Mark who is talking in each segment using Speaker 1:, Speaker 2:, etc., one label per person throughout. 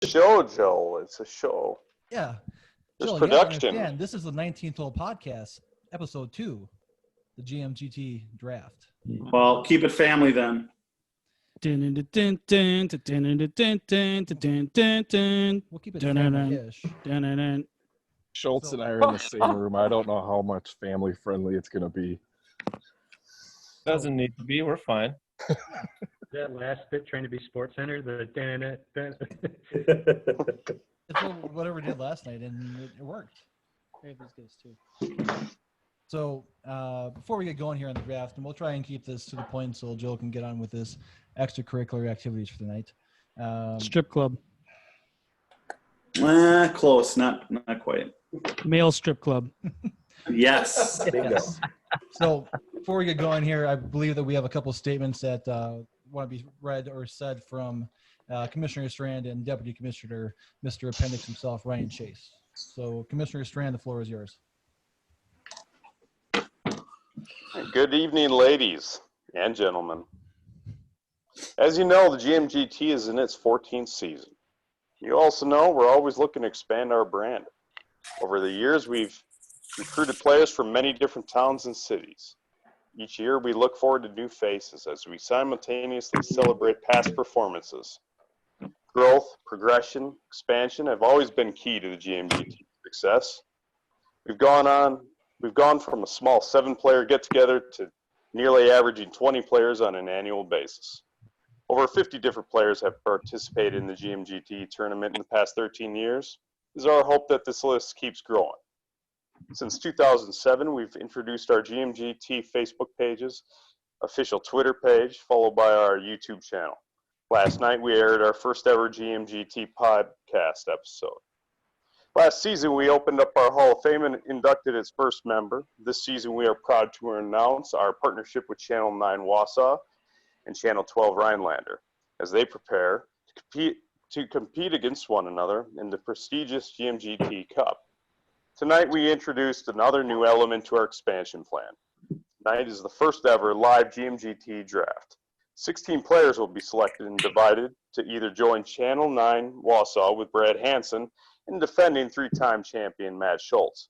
Speaker 1: show, Joel. It's a show.
Speaker 2: Yeah.
Speaker 1: There's
Speaker 2: Joel,
Speaker 1: production.
Speaker 2: You have to understand, this is the 19th hole podcast, episode 2, the GMGT Draft.
Speaker 3: Well, keep it family then.
Speaker 2: We'll keep it family-ish.
Speaker 4: Schultz and I are in the same room. I don't know how much family friendly it's going to be.
Speaker 5: Doesn't need to be. We're fine.
Speaker 6: That last bit trying to be Sports Center, the
Speaker 2: It's whatever we did last night, and it worked. Hey, these guys too. So before we get going here on the draft, and we'll try and keep this to the point so Joel can get on with his extracurricular activities for the night.
Speaker 7: Strip club.
Speaker 3: Close, not quite.
Speaker 7: Male strip club.
Speaker 3: Yes.
Speaker 2: Yes. So before we get going here, I believe that we have a couple statements that want to be read or said from Commissioner Strand and Deputy Commissioner, Mr. Appendix himself, Ryan Chase. So Commissioner Strand, the floor is yours.
Speaker 1: Good evening, ladies and gentlemen. As you know, the GMGT is in its 14th season. You also know we're always looking to expand our brand. Over the years, we've recruited players from many different towns and cities. Each year, we look forward to new faces as we simultaneously celebrate past performances. Growth, progression, expansion have always been key to the GMGT success. We've gone from a small 7-player get-together to nearly averaging 20 players on an annual basis. Over 50 different players have participated in the GMGT tournament in the past 13 years. It is our hope that this list keeps growing. Since 2007, we've introduced our GMGT Facebook pages, official Twitter page, followed by our YouTube channel. Last night, we aired our first ever GMGT podcast episode. Last season, we opened up our Hall of Fame and inducted its first member. This season, we are proud to announce our partnership with Channel 9 Wausau and Channel 12 Rhinelander as they prepare to compete against one another in the prestigious GMGT Cup. Tonight, we introduced another new element to our expansion plan. Tonight is the first ever live GMGT draft. 16 players will be selected and divided to either join Channel 9 Wausau with Brad Hansen and defending 3-time champion Matt Schultz,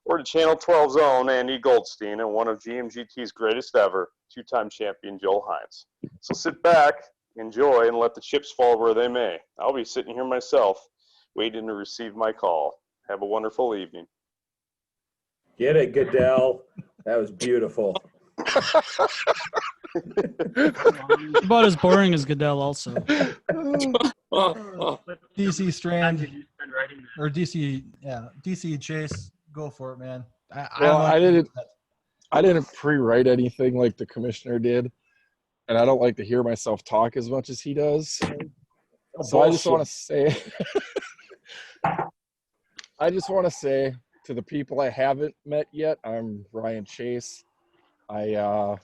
Speaker 1: or to Channel 12's own Andy Goldstein and one of GMGT's greatest ever, 2-time champion Joel Hines. So sit back, enjoy, and let the chips fall where they may. I'll be sitting here myself, waiting to receive my call. Have a wonderful evening.
Speaker 8: Get it, Goodell. That was beautiful.
Speaker 7: About as boring as Goodell also.
Speaker 2: DC Strand or DC Chase, go for it, man.
Speaker 4: I didn't pre-write anything like the commissioner did, and I don't like to hear myself talk as much as he does. So I just want to say to the people I haven't met yet, I'm Ryan Chase. I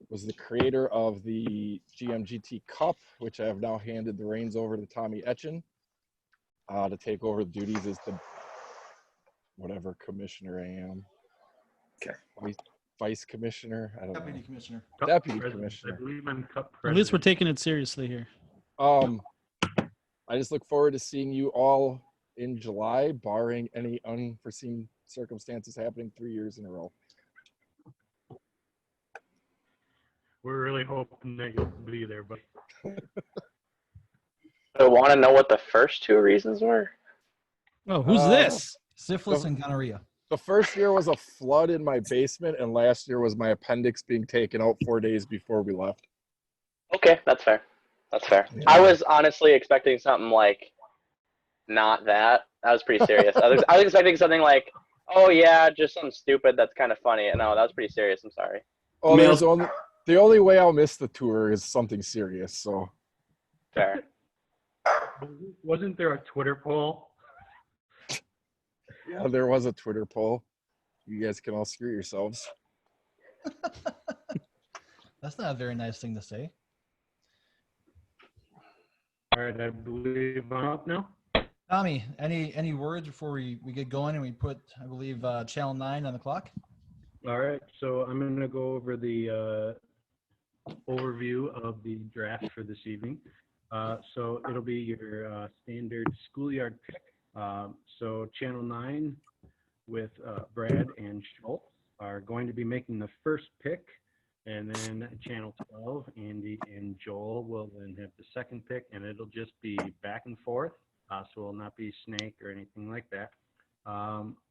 Speaker 4: was the creator of the GMGT Cup, which I have now handed the reins over to Tommy Etchen to take over the duties as the whatever commissioner I am. Okay. Vice commissioner? I don't know.
Speaker 2: Deputy commissioner.
Speaker 4: Deputy commissioner.
Speaker 6: I believe I'm cup president.
Speaker 7: At least we're taking it seriously here.
Speaker 4: I just look forward to seeing you all in July, barring any unforeseen circumstances happening 3 years in a row.
Speaker 6: We're really hoping that you'll be there, but
Speaker 9: I want to know what the first 2 reasons were.
Speaker 7: Oh, who's this?
Speaker 2: Syphilis and gonorrhea.
Speaker 4: The first year was a flood in my basement, and last year was my appendix being taken out 4 days before we left.
Speaker 9: Okay, that's fair. That's fair.
Speaker 4: Yeah.
Speaker 9: I was honestly expecting something like not that. That was pretty serious. I was expecting something like, oh yeah, just something stupid that's kind of funny. No, that was pretty serious. I'm sorry.
Speaker 4: Oh, the only way I'll miss the tour is something serious. So
Speaker 9: fair.
Speaker 6: Wasn't there a Twitter poll?
Speaker 4: Yeah, there was a Twitter poll. You guys can all screw yourselves.
Speaker 2: That's not a very nice thing to say.
Speaker 6: All right, I believe I'm up now.
Speaker 2: Tommy, any words before we get going and we put, I believe, Channel 9 on the clock?
Speaker 6: All right, so I'm going to go over the overview of the draft for this evening. So it'll be your standard schoolyard pick. So Channel 9 with Brad and Schultz are going to be making the first pick. And then Channel 12, Andy and Joel will then have the second pick, and it'll just be back and forth. So it will not be snake or anything like that.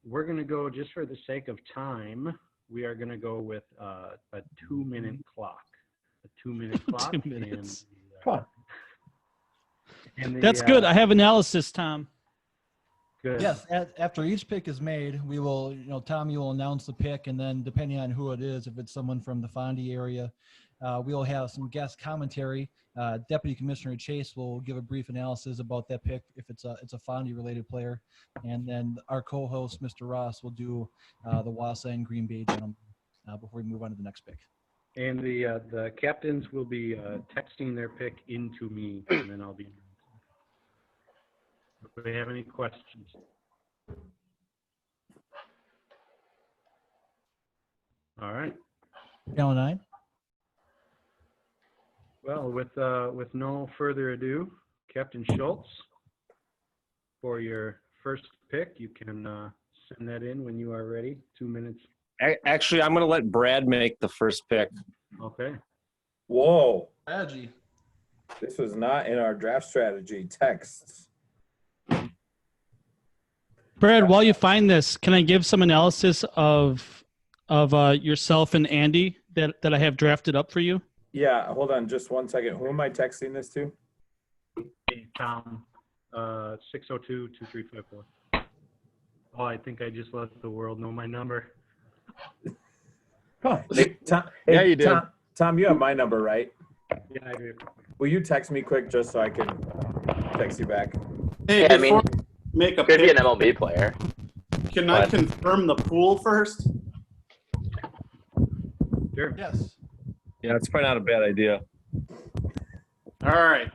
Speaker 6: We're going to go, just for the sake of time, we are going to go with a 2-minute clock. A 2-minute clock.
Speaker 7: 2 minutes.
Speaker 6: And
Speaker 7: That's good. I have analysis, Tom.
Speaker 6: Good.
Speaker 2: Yes, after each pick is made, we will, Tom, you will announce the pick, and then depending on who it is, if it's someone from the Fondy area, we'll have some guest commentary. Deputy Commissioner Chase will give a brief analysis about that pick if it's a Fondy-related player, and then our co-host, Mr. Ross, will do the Wausau and Green Bay gentlemen before we move on to the next pick.
Speaker 6: And the captains will be texting their pick into me, and then I'll be. Do we have any questions? All right.
Speaker 2: Channel 9.
Speaker 6: Well, with no further ado, Captain Schultz, for your first pick, you can send that in when you are ready. 2 minutes.
Speaker 5: Actually, I'm going to let Brad make the first pick.
Speaker 6: Okay.
Speaker 8: Whoa,
Speaker 2: Strategy.
Speaker 8: this was not in our draft strategy texts.
Speaker 7: Brad, while you find this, can I give some analysis of yourself and Andy that I have drafted up for you?
Speaker 8: Yeah, hold on just 1 second. Who am I texting this to?
Speaker 6: Hey, Tom, 602-2354. Oh, I think I just let the world know my number.
Speaker 8: Hey, Tom,
Speaker 4: Yeah, you did.
Speaker 8: Tom, you have my number, right?
Speaker 6: Yeah, I do.
Speaker 8: Will you text me quick just so I can text you back?
Speaker 3: Hey,
Speaker 9: Yeah, I
Speaker 3: before
Speaker 9: mean,
Speaker 3: we make a
Speaker 9: could be
Speaker 3: pick,
Speaker 9: an MLB player.
Speaker 3: can I
Speaker 9: but-
Speaker 3: confirm the pool first?
Speaker 6: Sure.
Speaker 2: Yes.
Speaker 5: Yeah, it's probably not a bad idea.
Speaker 3: All right.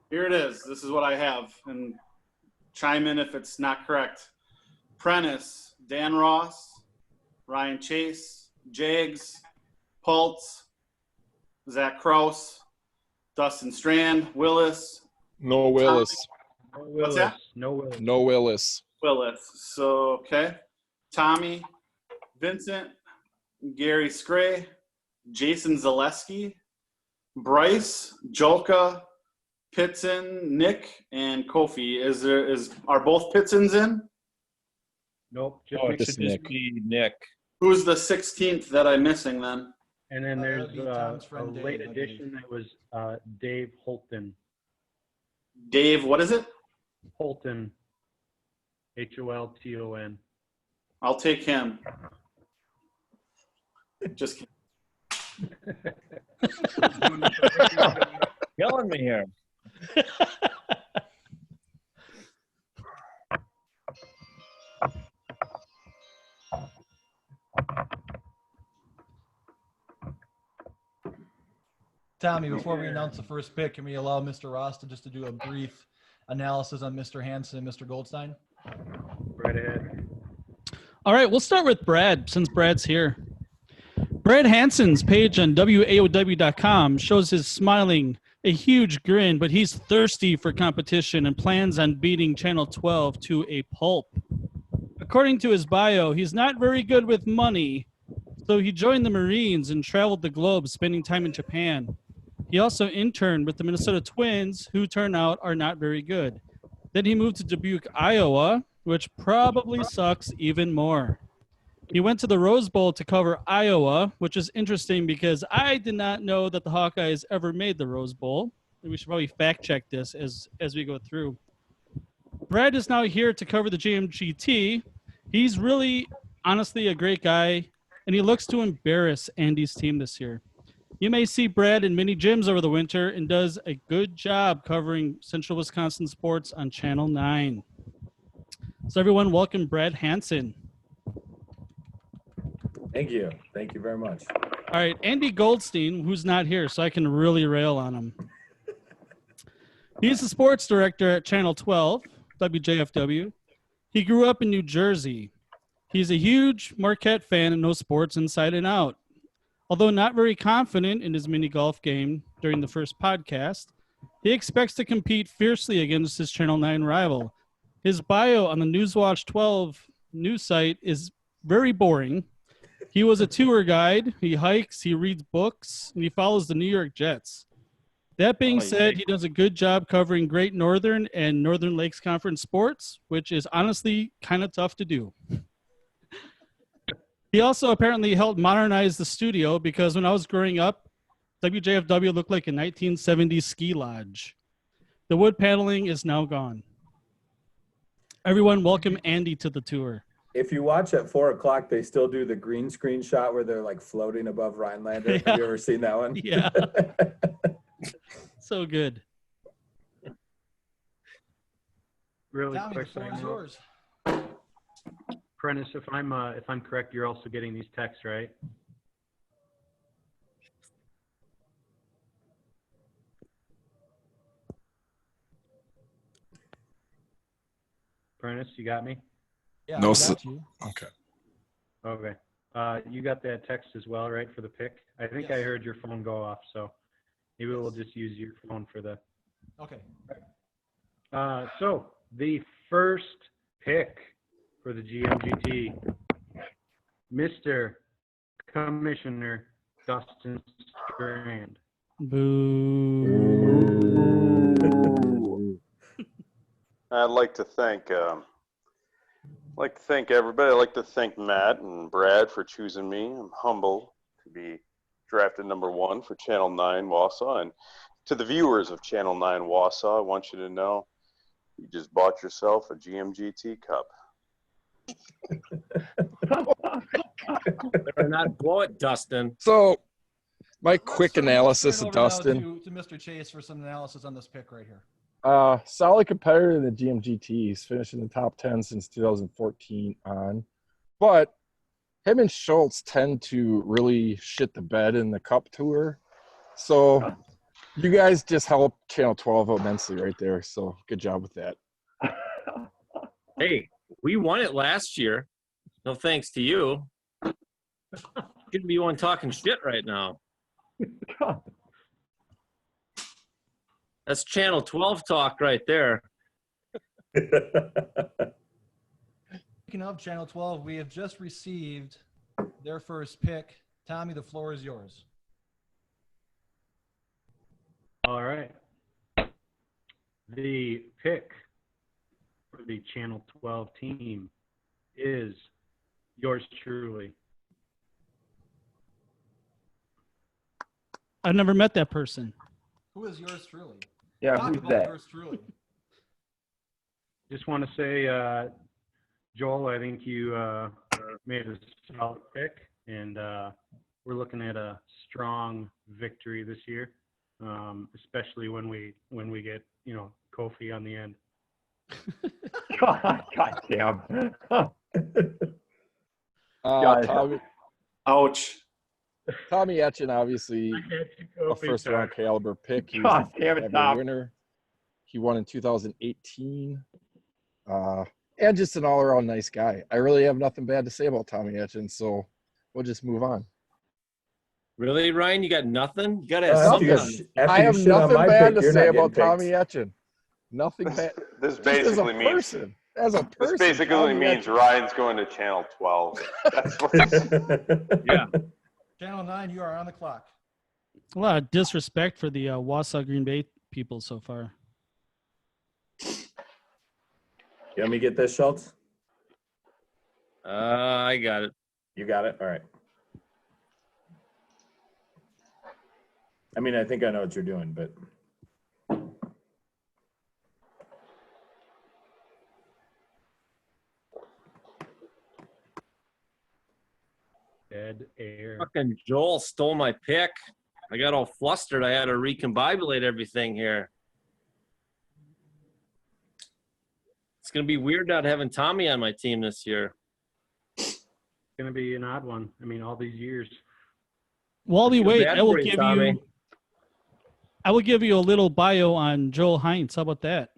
Speaker 3: Here it is. This is what I have. And chime in if it's not correct. Prentice, Dan Ross, Ryan Chase, Jags, Pultz, Zach Kraus, Dustin Strand, Willis,
Speaker 4: No Willis.
Speaker 6: No
Speaker 3: What's that?
Speaker 6: No Willis.
Speaker 4: No Willis.
Speaker 3: Willis. So, okay. Tommy, Vincent, Gary Scray, Jason Zaleski, Bryce, Jolka, Pitson, Nick, and Kofi. Are both Pitsons in?
Speaker 6: Nope. Just
Speaker 5: Oh,
Speaker 6: make
Speaker 5: it
Speaker 4: just
Speaker 5: should just
Speaker 4: Nick.
Speaker 5: be Nick.
Speaker 3: Who's the 16th that I'm missing then?
Speaker 6: And then there's
Speaker 2: that'd be Tom's
Speaker 6: a
Speaker 2: friend Dave,
Speaker 6: late
Speaker 2: I believe.
Speaker 6: addition that was Dave Holton.
Speaker 3: Dave, what is it?
Speaker 6: Holton. Holton.
Speaker 3: I'll take him. Just kidding.
Speaker 5: Killing me here.
Speaker 2: Tommy, before we announce the first pick, can we allow Mr. Ross to do a brief analysis on Mr. Hansen and Mr. Goldstein?
Speaker 6: Right ahead.
Speaker 7: All right, we'll start with Brad since Brad's here. Brad Hansen's page on WAOW.com shows his smiling, a huge grin, but he's thirsty for competition and plans on beating Channel 12 to a pulp. According to his bio, he's not very good with money, so he joined the Marines and traveled the globe, spending time in Japan. He also interned with the Minnesota Twins, who turn out are not very good. Then he moved to Dubuque, Iowa, which probably sucks even more. He went to the Rose Bowl to cover Iowa, which is interesting because I did not know that the Hawkeyes ever made the Rose Bowl. We should probably fact check this as we go through. Brad is now here to cover the GMGT. He's really, honestly, a great guy, and he looks to embarrass Andy's team this year. You may see Brad in many gyms over the winter and does a good job covering Central Wisconsin sports on Channel 9. So everyone, welcome Brad Hansen.
Speaker 8: Thank you. Thank you very much.
Speaker 7: All right, Andy Goldstein, who's not here, so I can really rail on him. He's the sports director at Channel 12, WJFW. He grew up in New Jersey. He's a huge Marquette fan and knows sports inside and out. Although not very confident in his mini golf game during the first podcast, he expects to compete fiercely against his Channel 9 rival. His bio on the Newswatch 12 news site is very boring. He was a tour guide, he hikes, he reads books, and he follows the New York Jets. That being said, he does a good job covering Great Northern and Northern Lakes Conference sports, which is honestly kind of tough to do. He also apparently helped modernize the studio because when I was growing up, WJFW looked like a 1970s ski lodge. The wood paneling is now gone. Everyone welcome Andy to the tour.
Speaker 8: If you watch at 4 o'clock, they still do the green screen shot where they're like floating above Rhinelander.
Speaker 7: Yeah.
Speaker 8: Have you ever seen that one?
Speaker 7: Yeah. So good.
Speaker 6: Really
Speaker 2: Tommy,
Speaker 6: quick,
Speaker 2: the floor
Speaker 6: side
Speaker 2: is
Speaker 6: note.
Speaker 2: yours.
Speaker 6: Prentice, if I'm correct, you're also getting these texts, right? Prentice, you got me?
Speaker 2: Yeah,
Speaker 4: No,
Speaker 2: I
Speaker 4: sir.
Speaker 2: got you.
Speaker 4: Okay.
Speaker 6: Okay. You got that text as well, right, for the pick? I think I
Speaker 2: Yes.
Speaker 6: heard your phone go off, so maybe we'll just use your phone for the.
Speaker 2: Okay.
Speaker 6: So the first pick for the GMGT, Mr. Commissioner Dustin Strand.
Speaker 7: Boo.
Speaker 1: I'd like to thank everybody. I'd like to thank Matt and Brad for choosing me. I'm humble to be drafted number 1 for Channel 9 Wausau. And to the viewers of Channel 9 Wausau, I want you to know you just bought yourself a GMGT Cup.
Speaker 5: Better not blow it, Dustin.
Speaker 4: So, my
Speaker 2: Let's
Speaker 4: quick
Speaker 2: turn-
Speaker 4: analysis
Speaker 2: turn
Speaker 4: of
Speaker 2: over now
Speaker 4: Dustin.
Speaker 2: to Mr. Chase for some analysis on this pick right here.
Speaker 4: Solid competitor in the GMGT. He's finished in the top 10 since 2014 on. But him and Schultz tend to really shit the bed in the Cup Tour. So you guys just helped Channel 12 immensely right there. So good job with that.
Speaker 5: Hey, we won it last year. No thanks to you. Shouldn't be one talking shit right now. That's Channel 12 talk right there.
Speaker 2: Speaking of Channel 12, we have just received their first pick. Tommy, the floor is yours.
Speaker 6: All right. The pick for the Channel 12 team is yours truly.
Speaker 7: I've never met that person.
Speaker 2: Who is yours truly?
Speaker 8: Yeah,
Speaker 2: Talk
Speaker 8: who's
Speaker 2: about
Speaker 8: that?
Speaker 2: yours truly.
Speaker 6: Just want to say, Joel, I think you made a solid pick, and we're looking at a strong victory this year, especially when we get Kofi on the end.
Speaker 8: God damn.
Speaker 3: Ouch.
Speaker 4: Tommy Etchen, obviously a first-round caliber pick. He was
Speaker 8: God
Speaker 4: the
Speaker 8: damn it,
Speaker 4: first-ever
Speaker 8: Tom.
Speaker 4: winner. He won in 2018. And just an all-around nice guy. I really have nothing bad to say about Tommy Etchen, so we'll just move on.
Speaker 5: Really, Ryan? You got nothing? You got to have
Speaker 8: After
Speaker 5: something.
Speaker 8: you after
Speaker 4: I
Speaker 8: you
Speaker 4: have
Speaker 8: shit on
Speaker 4: nothing
Speaker 8: my
Speaker 4: bad
Speaker 8: pick,
Speaker 4: to
Speaker 8: you're
Speaker 4: say
Speaker 8: not
Speaker 4: about
Speaker 8: getting
Speaker 4: Tommy
Speaker 8: picked.
Speaker 4: Etchen. Nothing bad.
Speaker 1: This
Speaker 4: Just as a
Speaker 1: basically means
Speaker 4: person. As a person.
Speaker 1: Tommy
Speaker 4: Etchen.
Speaker 1: Ryan's going to Channel 12. That's what
Speaker 5: Yeah.
Speaker 2: Channel 9, you are on the clock.
Speaker 7: A lot of disrespect for the Wausau Green Bay people so far.
Speaker 8: You want me to get this, Schultz?
Speaker 5: I got it.
Speaker 8: You got it? All right. I mean, I think I know what you're doing, but
Speaker 6: Dead air.
Speaker 5: Fucking Joel stole my pick. I got all flustered. I had to recombobulate everything here. It's going to be weird not having Tommy on my team this year.
Speaker 6: It's gonna be an odd one. I mean, all these years.
Speaker 7: While we
Speaker 5: feel
Speaker 7: wait,
Speaker 5: bad
Speaker 7: I will
Speaker 5: for you,
Speaker 7: give
Speaker 5: Tommy.
Speaker 7: you. I will give you a little bio on Joel Heinz. How about that?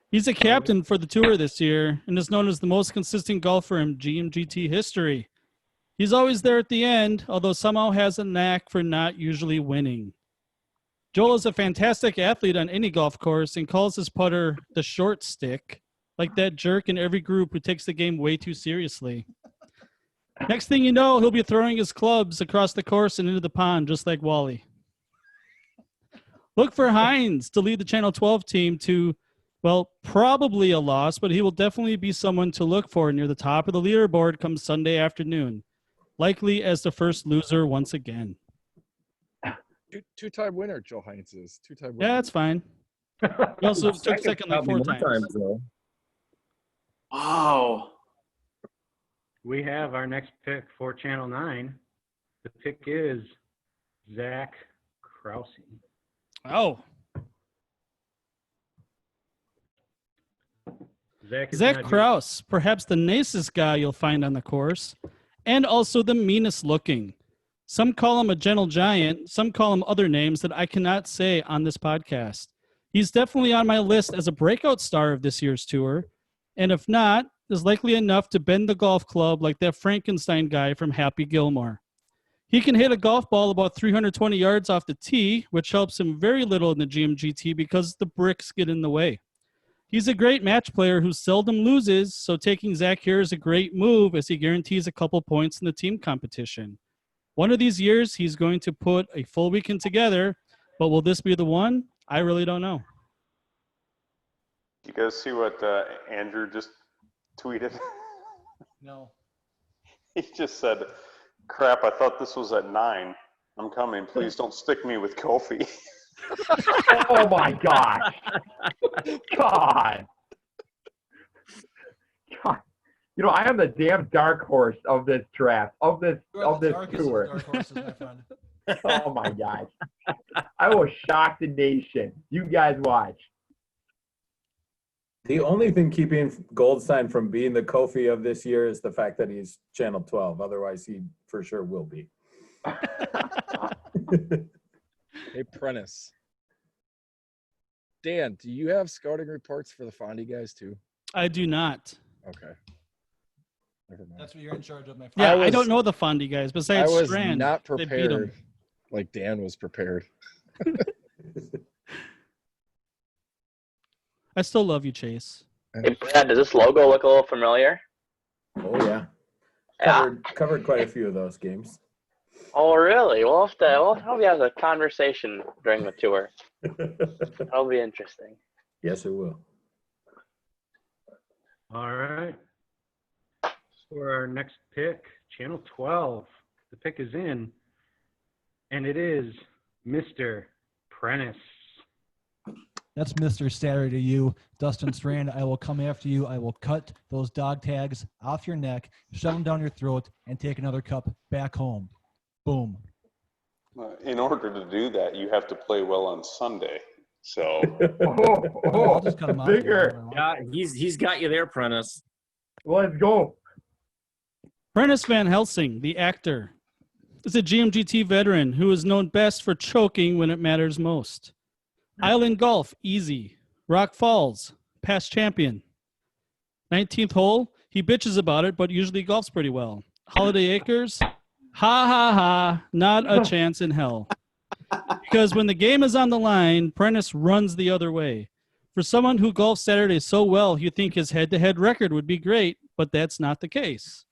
Speaker 7: He's a captain for the tour this year and is known as the most consistent golfer in GMGT history. He's always there at the end, although somehow has a knack for not usually winning. Joel is a fantastic athlete on any golf course and calls his putter the short stick, like that jerk in every group who takes the game way too seriously. Next thing you know, he'll be throwing his clubs across the course and into the pond, just like Wally. Look for Hines to lead the Channel 12 team to, well, probably a loss, but he will definitely be someone to look for near the top of the leaderboard come Sunday afternoon, likely as the first loser once again.
Speaker 4: Two-time winner, Joe Hines is. Two-time winner.
Speaker 7: Yeah, that's fine. He also took second like
Speaker 5: Probably
Speaker 7: 4
Speaker 5: more
Speaker 7: times.
Speaker 5: though.
Speaker 3: Wow.
Speaker 6: We have our next pick for Channel 9. The pick is Zach Krause.
Speaker 7: Oh,
Speaker 6: Zach
Speaker 7: Zach
Speaker 6: not here.
Speaker 7: Krause, perhaps the nicest guy you'll find on the course, and also the meanest looking. Some call him a gentle giant. Some call him other names that I cannot say on this podcast. He's definitely on my list as a breakout star of this year's tour, and if not, is likely enough to bend the golf club like that Frankenstein guy from Happy Gilmore. He can hit a golf ball about 320 yards off the tee, which helps him very little in the GMGT because the bricks get in the way. He's a great match player who seldom loses, so taking Zach here is a great move as he guarantees a couple points in the team competition. One of these years, he's going to put a full weekend together, but will this be the one? I really don't know.
Speaker 1: You guys see what Andrew just tweeted?
Speaker 2: No.
Speaker 1: He just said, crap, I thought this was at 9. I'm coming. Please don't stick me with Kofi.
Speaker 10: Oh my gosh. God. God. You know, I am the damn dark horse of this draft, of this
Speaker 2: You are the
Speaker 10: tour.
Speaker 2: darkest of dark horses, my friend.
Speaker 10: Oh my gosh. I will shock the nation. You guys watch.
Speaker 8: The only thing keeping Goldstein from being the Kofi of this year is the fact that he's Channel 12. Otherwise, he for sure will be.
Speaker 4: Hey, Prentice. Dan, do you have scouting reports for the Fondy guys too?
Speaker 7: I do not.
Speaker 4: Okay. Never mind.
Speaker 2: That's what you're in charge of, my friend.
Speaker 7: Yeah, I
Speaker 4: was-
Speaker 7: don't know the Fondy guys
Speaker 4: I
Speaker 7: besides
Speaker 4: was
Speaker 7: Strand.
Speaker 4: not
Speaker 7: They beat him.
Speaker 4: prepared like Dan was prepared.
Speaker 7: I still love you, Chase.
Speaker 9: Hey, Brad, does this logo look a little familiar?
Speaker 8: Oh, yeah.
Speaker 9: Yeah.
Speaker 8: Covered quite a few of those games.
Speaker 9: Oh, really? We'll have to have a conversation during the tour. That'll be interesting.
Speaker 8: Yes, it will.
Speaker 6: All right. For our next pick, Channel 12. The pick is in, and it is Mr. Prentice.
Speaker 2: That's Mr. Saturday to you, Dustin Strand. I will come after you. I will cut those dog tags off your neck, shove them down your throat, and take another cup back home. Boom.
Speaker 1: In order to do that, you have to play well on Sunday. So
Speaker 2: I'll just cut them off.
Speaker 10: Bigger.
Speaker 5: Yeah, he's got you there, Prentice.
Speaker 10: Let's go.
Speaker 7: Prentice Van Helsing, the actor, is a GMGT veteran who is known best for choking when it matters most. Island Golf, easy. Rock Falls, past champion. 19th hole, he bitches about it, but usually golfs pretty well. Holiday Acres, ha ha ha, not a chance in hell. Because when the game is on the line, Prentice runs the other way. For someone who golfs Saturday so well, you think his head-to-head record would be great, but that's not the case.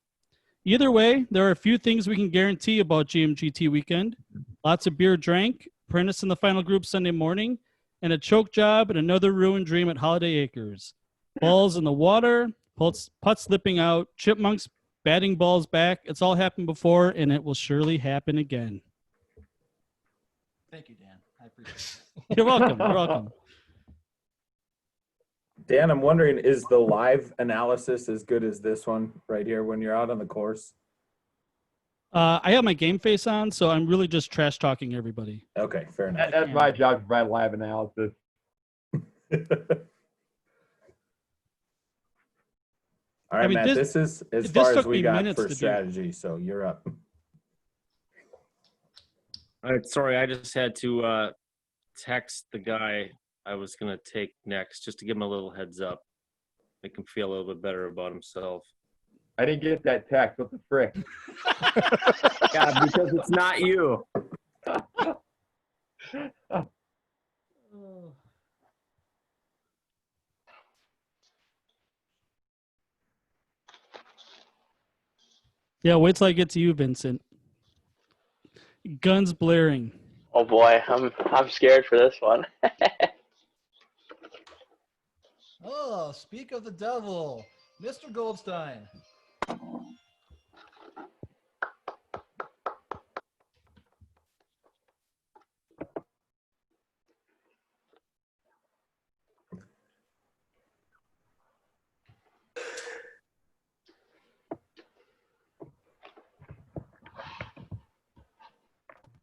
Speaker 7: Either way, there are a few things we can guarantee about GMGT weekend. Lots of beer drank, Prentice in the final group Sunday morning, and a choke job and another ruined dream at Holiday Acres. Balls in the water, putts slipping out, chipmunks batting balls back. It's all happened before, and it will surely happen again.
Speaker 2: Thank you, Dan. I appreciate it.
Speaker 7: You're welcome. You're welcome.
Speaker 8: Dan, I'm wondering, is the live analysis as good as this one right here when you're out on the course?
Speaker 7: I have my game face on, so I'm really just trash talking everybody.
Speaker 8: Okay, fair enough.
Speaker 10: That's my job to provide live analysis.
Speaker 8: All right,
Speaker 7: I mean,
Speaker 8: Matt,
Speaker 7: this-
Speaker 8: this is as
Speaker 7: this
Speaker 8: far as
Speaker 7: took
Speaker 8: we
Speaker 7: me
Speaker 8: got
Speaker 7: minutes
Speaker 8: for
Speaker 7: to do.
Speaker 8: strategy, so you're up.
Speaker 5: All right, sorry, I just had to text the guy I was going to take next just to give him a little heads up, make him feel a little bit better about himself.
Speaker 10: I didn't get that text. What the frick?
Speaker 5: Yeah, because it's not you.
Speaker 7: Yeah, wait till I get to you, Vincent. Guns blaring.
Speaker 9: Oh boy, I'm scared for this one.
Speaker 2: Oh, speak of the devil, Mr. Goldstein.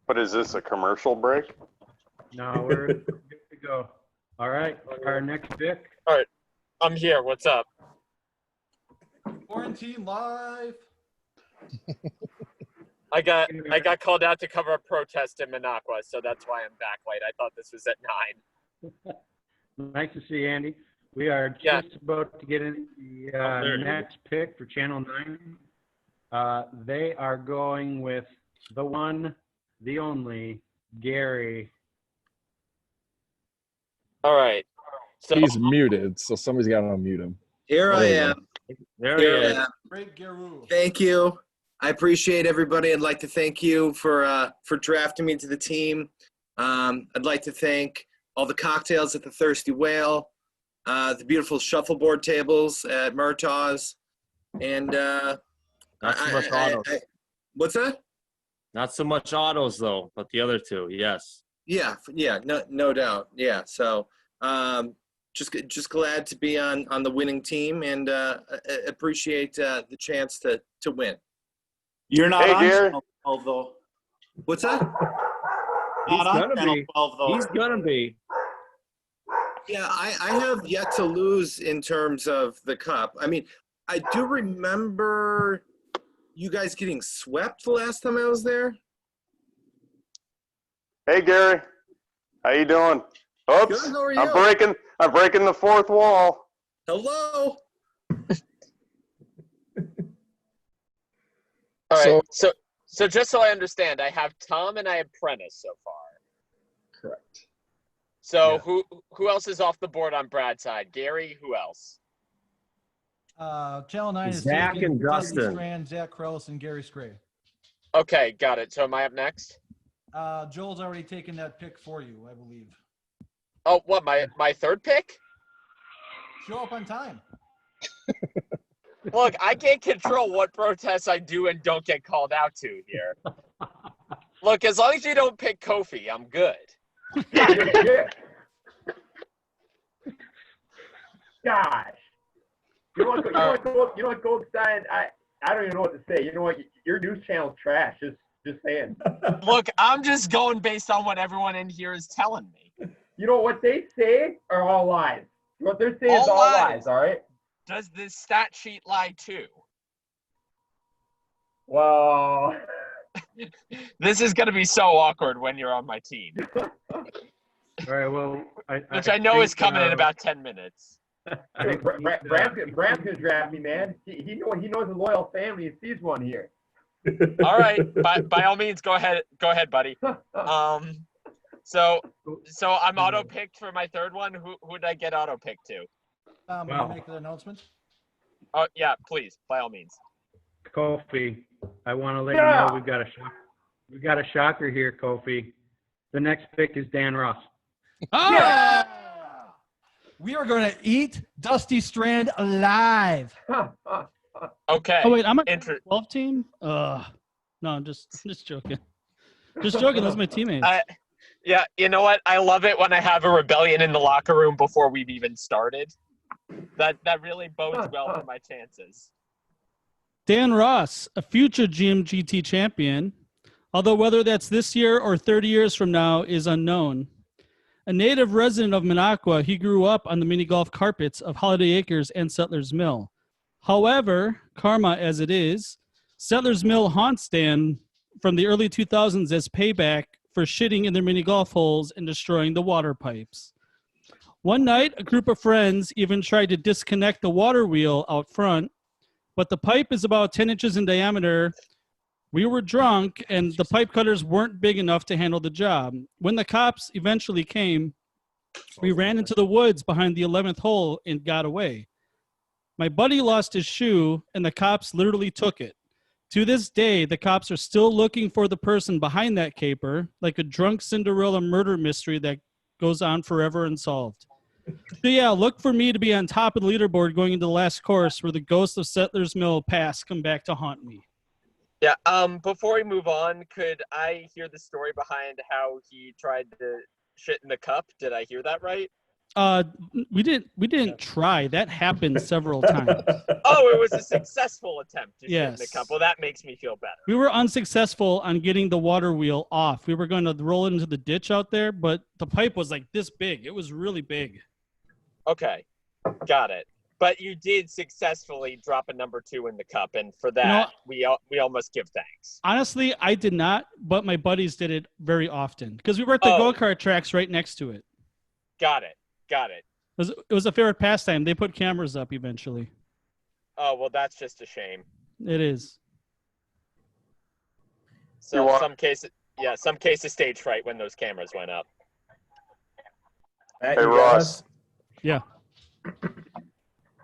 Speaker 1: What is this, a commercial break?
Speaker 6: No, we're good to go. All right, our next pick.
Speaker 5: All right, I'm here. What's up?
Speaker 2: Quarantine live.
Speaker 5: I got called out to cover a protest in Minocqua, so that's why I'm back late. I thought this was at 9.
Speaker 6: Nice to see you, Andy. We are just about to get in the next pick for Channel 9. They are going with the one, the only, Gary.
Speaker 5: All right. So
Speaker 4: He's muted, so somebody's got to unmute him.
Speaker 11: Here I
Speaker 4: There you
Speaker 11: am.
Speaker 5: there he
Speaker 11: Here I
Speaker 5: is.
Speaker 11: am.
Speaker 2: Great Garu.
Speaker 11: Thank you. I appreciate everybody. I'd like to thank you for drafting me to the team. I'd like to thank all the cocktails at the Thirsty Whale, the beautiful shuffleboard tables at Murtaugh's, and
Speaker 5: Not so much autos.
Speaker 11: what's that?
Speaker 5: Not so much autos though, but the other two, yes.
Speaker 11: Yeah, no doubt. Yeah, so just glad to be on the winning team and appreciate the chance to win.
Speaker 3: You're not
Speaker 1: Hey,
Speaker 3: on
Speaker 1: Gary.
Speaker 3: Channel 12, though.
Speaker 11: What's that?
Speaker 5: He's
Speaker 3: Not on
Speaker 5: gonna
Speaker 3: Channel
Speaker 5: be.
Speaker 3: 12, though.
Speaker 5: He's gonna be.
Speaker 11: Yeah, I have yet to lose in terms of the cup. I mean, I do remember you guys getting swept the last time I was there.
Speaker 1: Hey, Gary. How you doing? Oops.
Speaker 11: Good, how are you?
Speaker 1: I'm breaking the fourth wall.
Speaker 11: Hello.
Speaker 5: All right.
Speaker 4: So-
Speaker 5: So just so I understand, I have Tom and I have Prentice so far.
Speaker 4: Correct.
Speaker 5: So
Speaker 4: Yeah.
Speaker 5: who else is off the board on Brad's side? Gary, who else?
Speaker 2: Channel 9 is
Speaker 5: Zach
Speaker 2: taking
Speaker 5: and
Speaker 2: Dusty
Speaker 5: Dustin.
Speaker 2: Strand, Zach Krause, and Gary Scray.
Speaker 5: Okay, got it. So am I up next?
Speaker 2: Joel's already taken that pick for you, I believe.
Speaker 5: Oh, what, my third pick?
Speaker 2: Show up on time.
Speaker 5: Look, I can't control what protests I do and don't get called out to here. Look, as long as you don't pick Kofi, I'm good.
Speaker 10: Gosh. You know what, Goldstein? I don't even know what to say. You know what? Your news channel's trash. Just saying.
Speaker 5: Look, I'm just going based on what everyone in here is telling me.
Speaker 10: You know what they say are all lies. What they're saying is
Speaker 5: All
Speaker 10: all
Speaker 5: lies.
Speaker 10: lies. All right.
Speaker 5: Does this stat sheet lie too?
Speaker 10: Well.
Speaker 5: This is going to be so awkward when you're on my team,
Speaker 6: All right, well,
Speaker 5: which I know is
Speaker 6: think,
Speaker 5: coming in about 10 minutes.
Speaker 6: I think we need to,
Speaker 10: Brad's gonna draft me, man. He knows a loyal family and sees one here.
Speaker 5: All right, by all means, go ahead, buddy. So I'm auto picked for my third one. Who did I get auto picked to?
Speaker 2: Can
Speaker 6: Wow.
Speaker 2: you make the announcement?
Speaker 5: Oh yeah, please, by all means.
Speaker 6: Kofi, I want to let you know we've got a shocker here, Kofi. The next pick is Dan Ross.
Speaker 2: Oh! We are going to eat Dusty Strand alive.
Speaker 5: Okay.
Speaker 7: Oh wait, I'm a
Speaker 5: Inter-
Speaker 7: 12 team. No, I'm just joking. Just joking. Those are my teammates.
Speaker 5: Yeah, you know what? I love it when I have a rebellion in the locker room before we've even started. That really bodes well for my chances.
Speaker 7: Dan Ross, a future GMGT champion, although whether that's this year or 30 years from now is unknown. A native resident of Minocqua, he grew up on the mini golf carpets of Holiday Acres and Settlers Mill. However, karma as it is, Settlers Mill haunts Dan from the early 2000s as payback for shitting in their mini golf holes and destroying the water pipes. One night, a group of friends even tried to disconnect the water wheel out front, but the pipe is about 10 inches in diameter. We were drunk, and the pipe cutters weren't big enough to handle the job. When the cops eventually came, we ran into the woods behind the 11th hole and got away. My buddy lost his shoe, and the cops literally took it. To this day, the cops are still looking for the person behind that caper, like a drunk Cinderella murder mystery that goes on forever unsolved. So yeah, look for me to be on top of the leaderboard going into the last course where the ghosts of Settlers Mill Pass come back to haunt me.
Speaker 5: Yeah. Before we move on, could I hear the story behind how he tried to shit in the cup? Did I hear that right?
Speaker 7: We didn't try. That happened several times.
Speaker 5: Oh, it was a successful attempt to shit in the
Speaker 7: Yes.
Speaker 5: cup. Well, that makes me feel better.
Speaker 7: We were unsuccessful on getting the water wheel off. We were going to roll it into the ditch out there, but the pipe was like this big. It was really big.
Speaker 5: Okay, got it. But you did successfully drop a number 2 in the cup, and for that, we all must give thanks.
Speaker 7: Honestly, I did not, but my buddies did it very often because we were at the go-kart tracks right next to it.
Speaker 5: Got it.
Speaker 7: It was a favorite pastime. They put cameras up eventually.
Speaker 5: Oh, well, that's just a shame.
Speaker 7: It is.
Speaker 5: So some cases stage fright when those cameras went up.
Speaker 8: Hey,
Speaker 1: Ross.
Speaker 7: Yeah.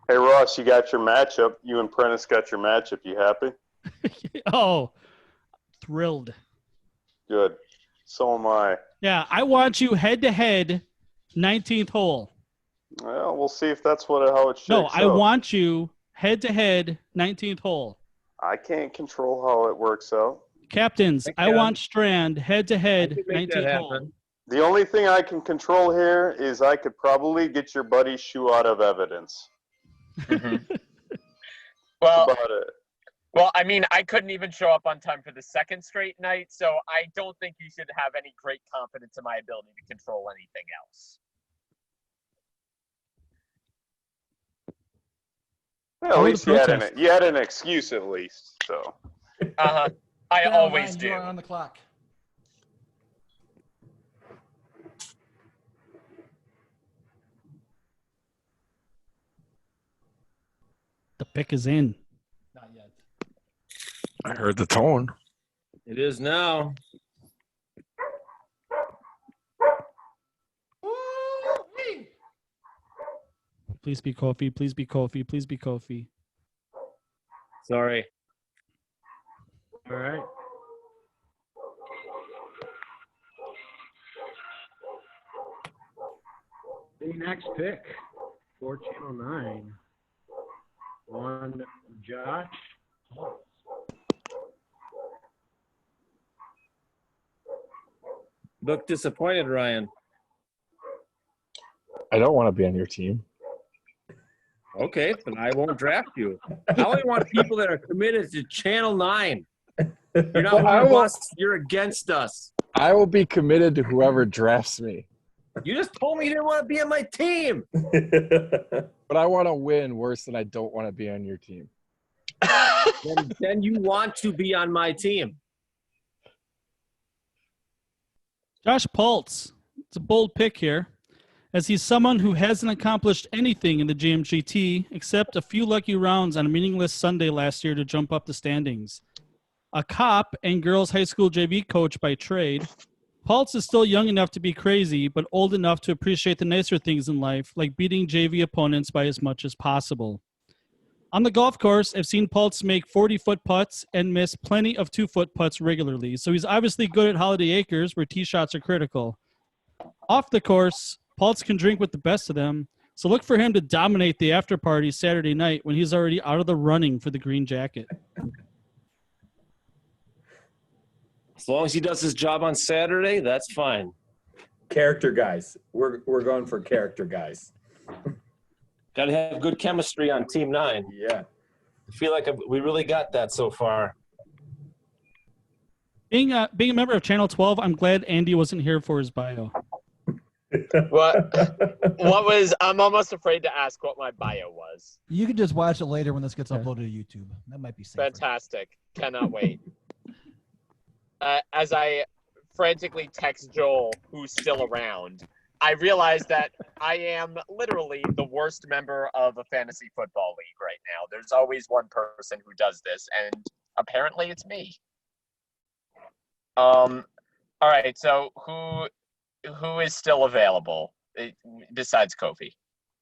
Speaker 1: Hey, Ross, you got your matchup. You and Prentice got your matchup. You happy?
Speaker 7: Oh, thrilled.
Speaker 1: Good. So am I.
Speaker 7: Yeah, I want you head-to-head 19th hole.
Speaker 1: Well, we'll see if that's how it shakes
Speaker 7: No, I
Speaker 1: out.
Speaker 7: want you head-to-head 19th hole.
Speaker 1: I can't control how it works out.
Speaker 7: Captains, I want Strand head-to-head 19th hole.
Speaker 1: The only thing I can control here is I could probably get your buddy's shoe out of evidence.
Speaker 5: Well,
Speaker 1: That's about it.
Speaker 5: Well, I mean, I couldn't even show up on time for the second straight night, so I don't think you should have any great confidence in my ability to control anything else.
Speaker 1: Well, at least you had an excuse at least. So.
Speaker 5: I always do.
Speaker 2: You are on the clock.
Speaker 7: The pick is in.
Speaker 2: Not yet.
Speaker 4: I heard the tone.
Speaker 12: It is now.
Speaker 7: Please be Kofi. Please be Kofi. Please be Kofi.
Speaker 12: Sorry.
Speaker 6: All right. The next pick for Channel 9. One, Josh.
Speaker 12: Look disappointed, Ryan.
Speaker 4: I don't want to be on your team.
Speaker 12: Okay, but I won't draft you. I only want people that are committed to Channel 9. You're not one of us. You're against us.
Speaker 4: I will be committed to whoever drafts me.
Speaker 12: You just told me you didn't want to be on my team.
Speaker 4: But I want to win worse than I don't want to be on your team.
Speaker 12: Then you want to be on my team.
Speaker 7: Josh Pultz. It's a bold pick here, as he's someone who hasn't accomplished anything in the GMGT except a few lucky rounds on a meaningless Sunday last year to jump up the standings. A cop and girls high school JV coach by trade, Pultz is still young enough to be crazy, but old enough to appreciate the nicer things in life, like beating JV opponents by as much as possible. On the golf course, I've seen Pultz make 40-foot putts and miss plenty of 2-foot putts regularly, so he's obviously good at Holiday Acres, where tee shots are critical. Off the course, Pultz can drink with the best of them, so look for him to dominate the after party Saturday night when he's already out of the running for the green jacket.
Speaker 12: As long as he does his job on Saturday, that's fine.
Speaker 8: Character guys. We're going for character guys.
Speaker 12: Got to have good chemistry on Team 9.
Speaker 8: Yeah.
Speaker 12: I feel like we really got that so far.
Speaker 7: Being a member of Channel 12, I'm glad Andy wasn't here for his bio.
Speaker 5: What was? I'm almost afraid to ask what my bio was.
Speaker 2: You can just watch it later when this gets uploaded to YouTube. That might be safe.
Speaker 5: Fantastic. Cannot wait. As I frantically text Joel, who's still around, I realize that I am literally the worst member of a fantasy football league right now. There's always one person who does this, and apparently it's me. All right, so who is still available besides Kofi?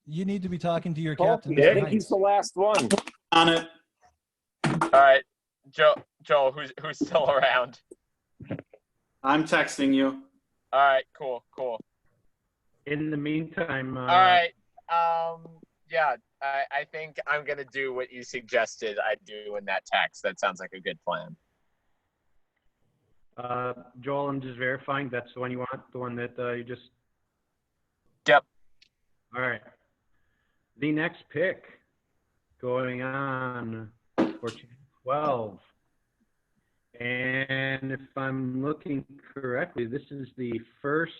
Speaker 2: You need to be talking to your
Speaker 12: Kofi,
Speaker 2: captain.
Speaker 12: I
Speaker 2: Mr.
Speaker 12: think he's
Speaker 2: Knight.
Speaker 12: the last one.
Speaker 3: On it.
Speaker 5: All right, Joel, who's still around?
Speaker 3: I'm texting you.
Speaker 5: All right, cool.
Speaker 6: In the meantime,
Speaker 5: All right, yeah, I think I'm gonna do what you suggested I do in that text. That sounds like a good plan.
Speaker 6: Joel, I'm just verifying that's the one you want, the one that you just.
Speaker 5: Yep.
Speaker 6: All right. The next pick going on for 12. And if I'm looking correctly, this is the first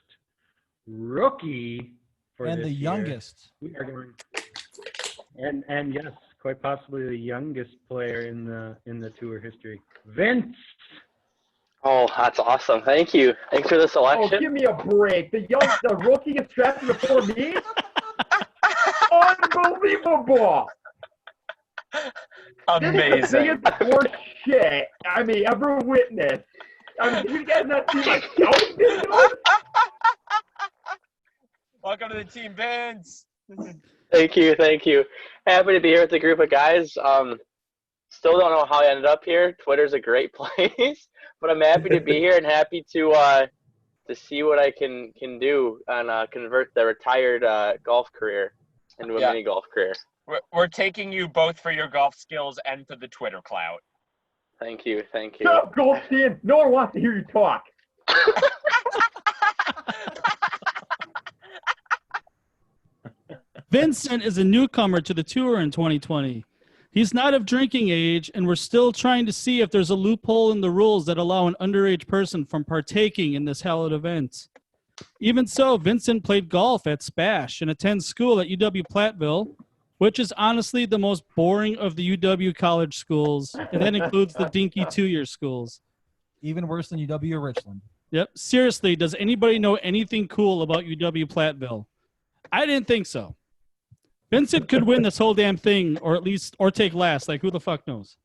Speaker 6: rookie for
Speaker 2: And
Speaker 6: this
Speaker 2: the
Speaker 6: year.
Speaker 2: youngest.
Speaker 6: We are going, and yes, quite possibly the youngest player in the tour history, Vince.
Speaker 9: Oh, that's awesome. Thank you. Thanks for the
Speaker 10: Oh,
Speaker 9: selection.
Speaker 10: give me a break. The rookie is drafted before me? Unbelievable.
Speaker 5: Amazing.
Speaker 10: This is the biggest horse shit ever witnessed. Did you guys not see my scouting videos?
Speaker 5: Welcome to the team, Vince.
Speaker 9: Thank you. Happy to be here with a group of guys. Still don't know how I ended up here. Twitter's a great place, but I'm happy to be here and happy to see what I can do and convert the retired golf career into a mini golf career.
Speaker 5: We're taking you both for your golf skills and for the Twitter clout.
Speaker 9: Thank you.
Speaker 10: Shut up, Goldstein. No one wants to hear you talk.
Speaker 7: Vincent is a newcomer to the tour in 2020. He's not of drinking age, and we're still trying to see if there's a loophole in the rules that allow an underage person from partaking in this hallowed event. Even so, Vincent played golf at Spash and attends school at UW-Platteville, which is honestly the most boring of the UW college schools, and that includes the dinky two-year schools.
Speaker 2: Even worse than UW or Richland.
Speaker 7: Yep. Seriously, does anybody know anything cool about UW-Platteville? I didn't think so. Vincent could win this whole damn thing, or take last. Like, who the fuck knows?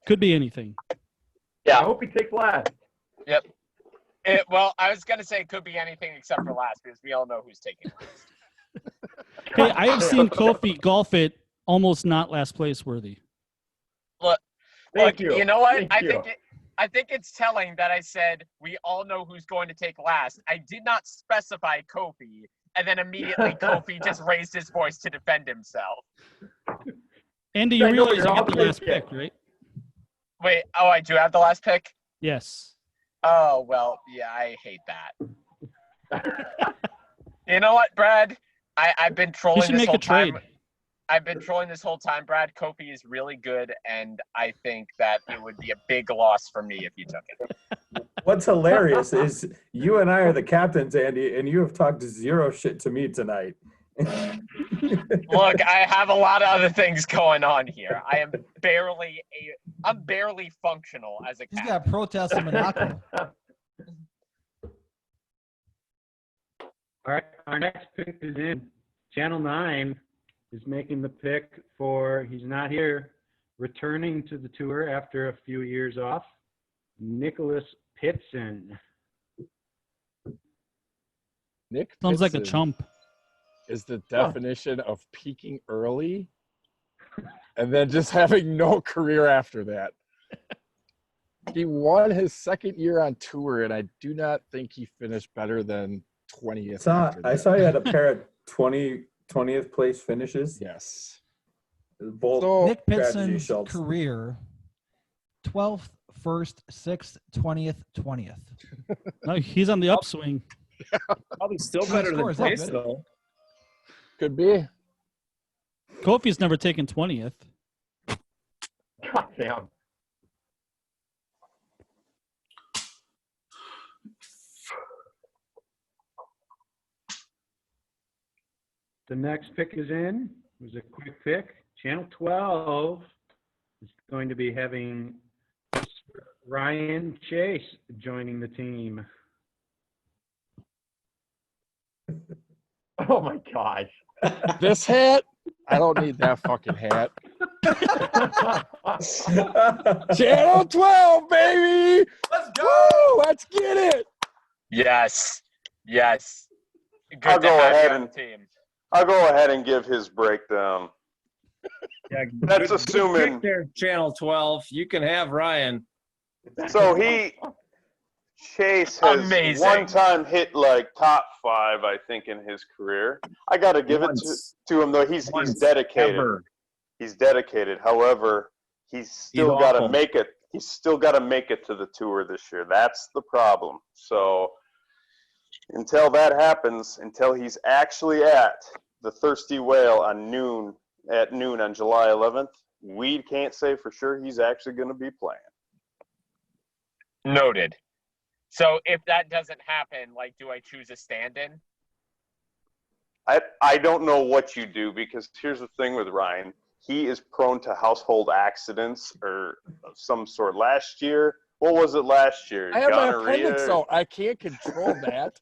Speaker 7: Could be anything.
Speaker 9: Yeah.
Speaker 10: I hope he takes last.
Speaker 5: Yep. Well, I was gonna say it could be anything except for last because we all know who's taking last.
Speaker 7: Hey, I have seen Kofi golf it almost not last place worthy.
Speaker 5: Look, you know what?
Speaker 10: Thank
Speaker 5: I think it's telling that I said we all know who's going to take last. I did not specify Kofi, and then immediately Kofi just raised his voice to defend himself.
Speaker 7: Andy, you realize you get the last pick, right?
Speaker 5: Wait, I do have the last pick?
Speaker 7: Yes.
Speaker 5: Oh, well, yeah, I hate that. You know what, Brad? I've been trolling
Speaker 7: You should
Speaker 5: this
Speaker 7: make
Speaker 5: whole
Speaker 7: a trade.
Speaker 5: time. I've been trolling this whole time, Brad. Kofi is really good, and I think that it would be a big loss for me if you took it.
Speaker 8: What's hilarious is you and I are the captains, Andy, and you have talked zero shit to me tonight.
Speaker 5: Look, I have a lot of other things going on here. I'm barely functional as a
Speaker 2: He's
Speaker 5: captain.
Speaker 2: got protests in Monaco.
Speaker 6: All right, our next pick is in. Channel 9 is making the pick for, he's not here, returning to the tour after a few years off, Nicholas Pitson.
Speaker 4: Nick
Speaker 7: Sounds like a
Speaker 4: Pitson
Speaker 7: chump.
Speaker 4: is the definition of peaking early and then just having no career after that. He won his second year on tour, and I do not think he finished better than 20th.
Speaker 8: I saw you had a pair of 20th place finishes.
Speaker 4: Yes.
Speaker 8: Both
Speaker 4: So,
Speaker 2: Nick
Speaker 8: strategy
Speaker 2: Pitson's
Speaker 8: Schultz.
Speaker 2: career, 12th, 1st, 6th, 20th, 20th.
Speaker 7: No, he's on the upswing.
Speaker 12: Probably still
Speaker 2: His
Speaker 12: better than
Speaker 2: score is up,
Speaker 12: Pace,
Speaker 2: isn't it?
Speaker 12: though.
Speaker 4: could be.
Speaker 7: Kofi's never taken 20th.
Speaker 10: God damn.
Speaker 6: The next pick is in. It was a quick pick. Channel 12 is going to be having Ryan Chase joining the team.
Speaker 10: Oh my gosh.
Speaker 4: This hat, I don't need that fucking hat. Channel 12, baby.
Speaker 8: Let's go.
Speaker 4: Woo, let's get it.
Speaker 5: Yes. Yes. Good
Speaker 1: I'll
Speaker 5: to
Speaker 1: go
Speaker 5: have
Speaker 1: ahead
Speaker 5: you on
Speaker 1: and-
Speaker 5: the team.
Speaker 1: I'll go ahead and give his breakdown.
Speaker 12: Yeah,
Speaker 1: That's
Speaker 12: good
Speaker 1: assuming.
Speaker 12: pick there, Channel 12. You can have Ryan.
Speaker 1: So Chase has
Speaker 5: Amazing.
Speaker 1: one time hit like top 5, I think, in his career. I got to give
Speaker 12: Once.
Speaker 1: it to him though. He's
Speaker 12: Once,
Speaker 1: dedicated.
Speaker 12: ever.
Speaker 1: He's dedicated. However, he's still got to
Speaker 12: awful.
Speaker 1: make it. He's still got to make it to the tour this year. That's the problem. So until that happens, until he's actually at the Thirsty Whale at noon on July 11th, we can't say for sure he's actually going to be playing.
Speaker 5: Noted. So if that doesn't happen, like, do I choose a stand-in?
Speaker 1: I don't know what you do, because here's the thing with Ryan. He is prone to household accidents or of some sort. Last year, what was it last year?
Speaker 4: I have my
Speaker 1: Gonorrhea?
Speaker 4: appendix out. I can't control that.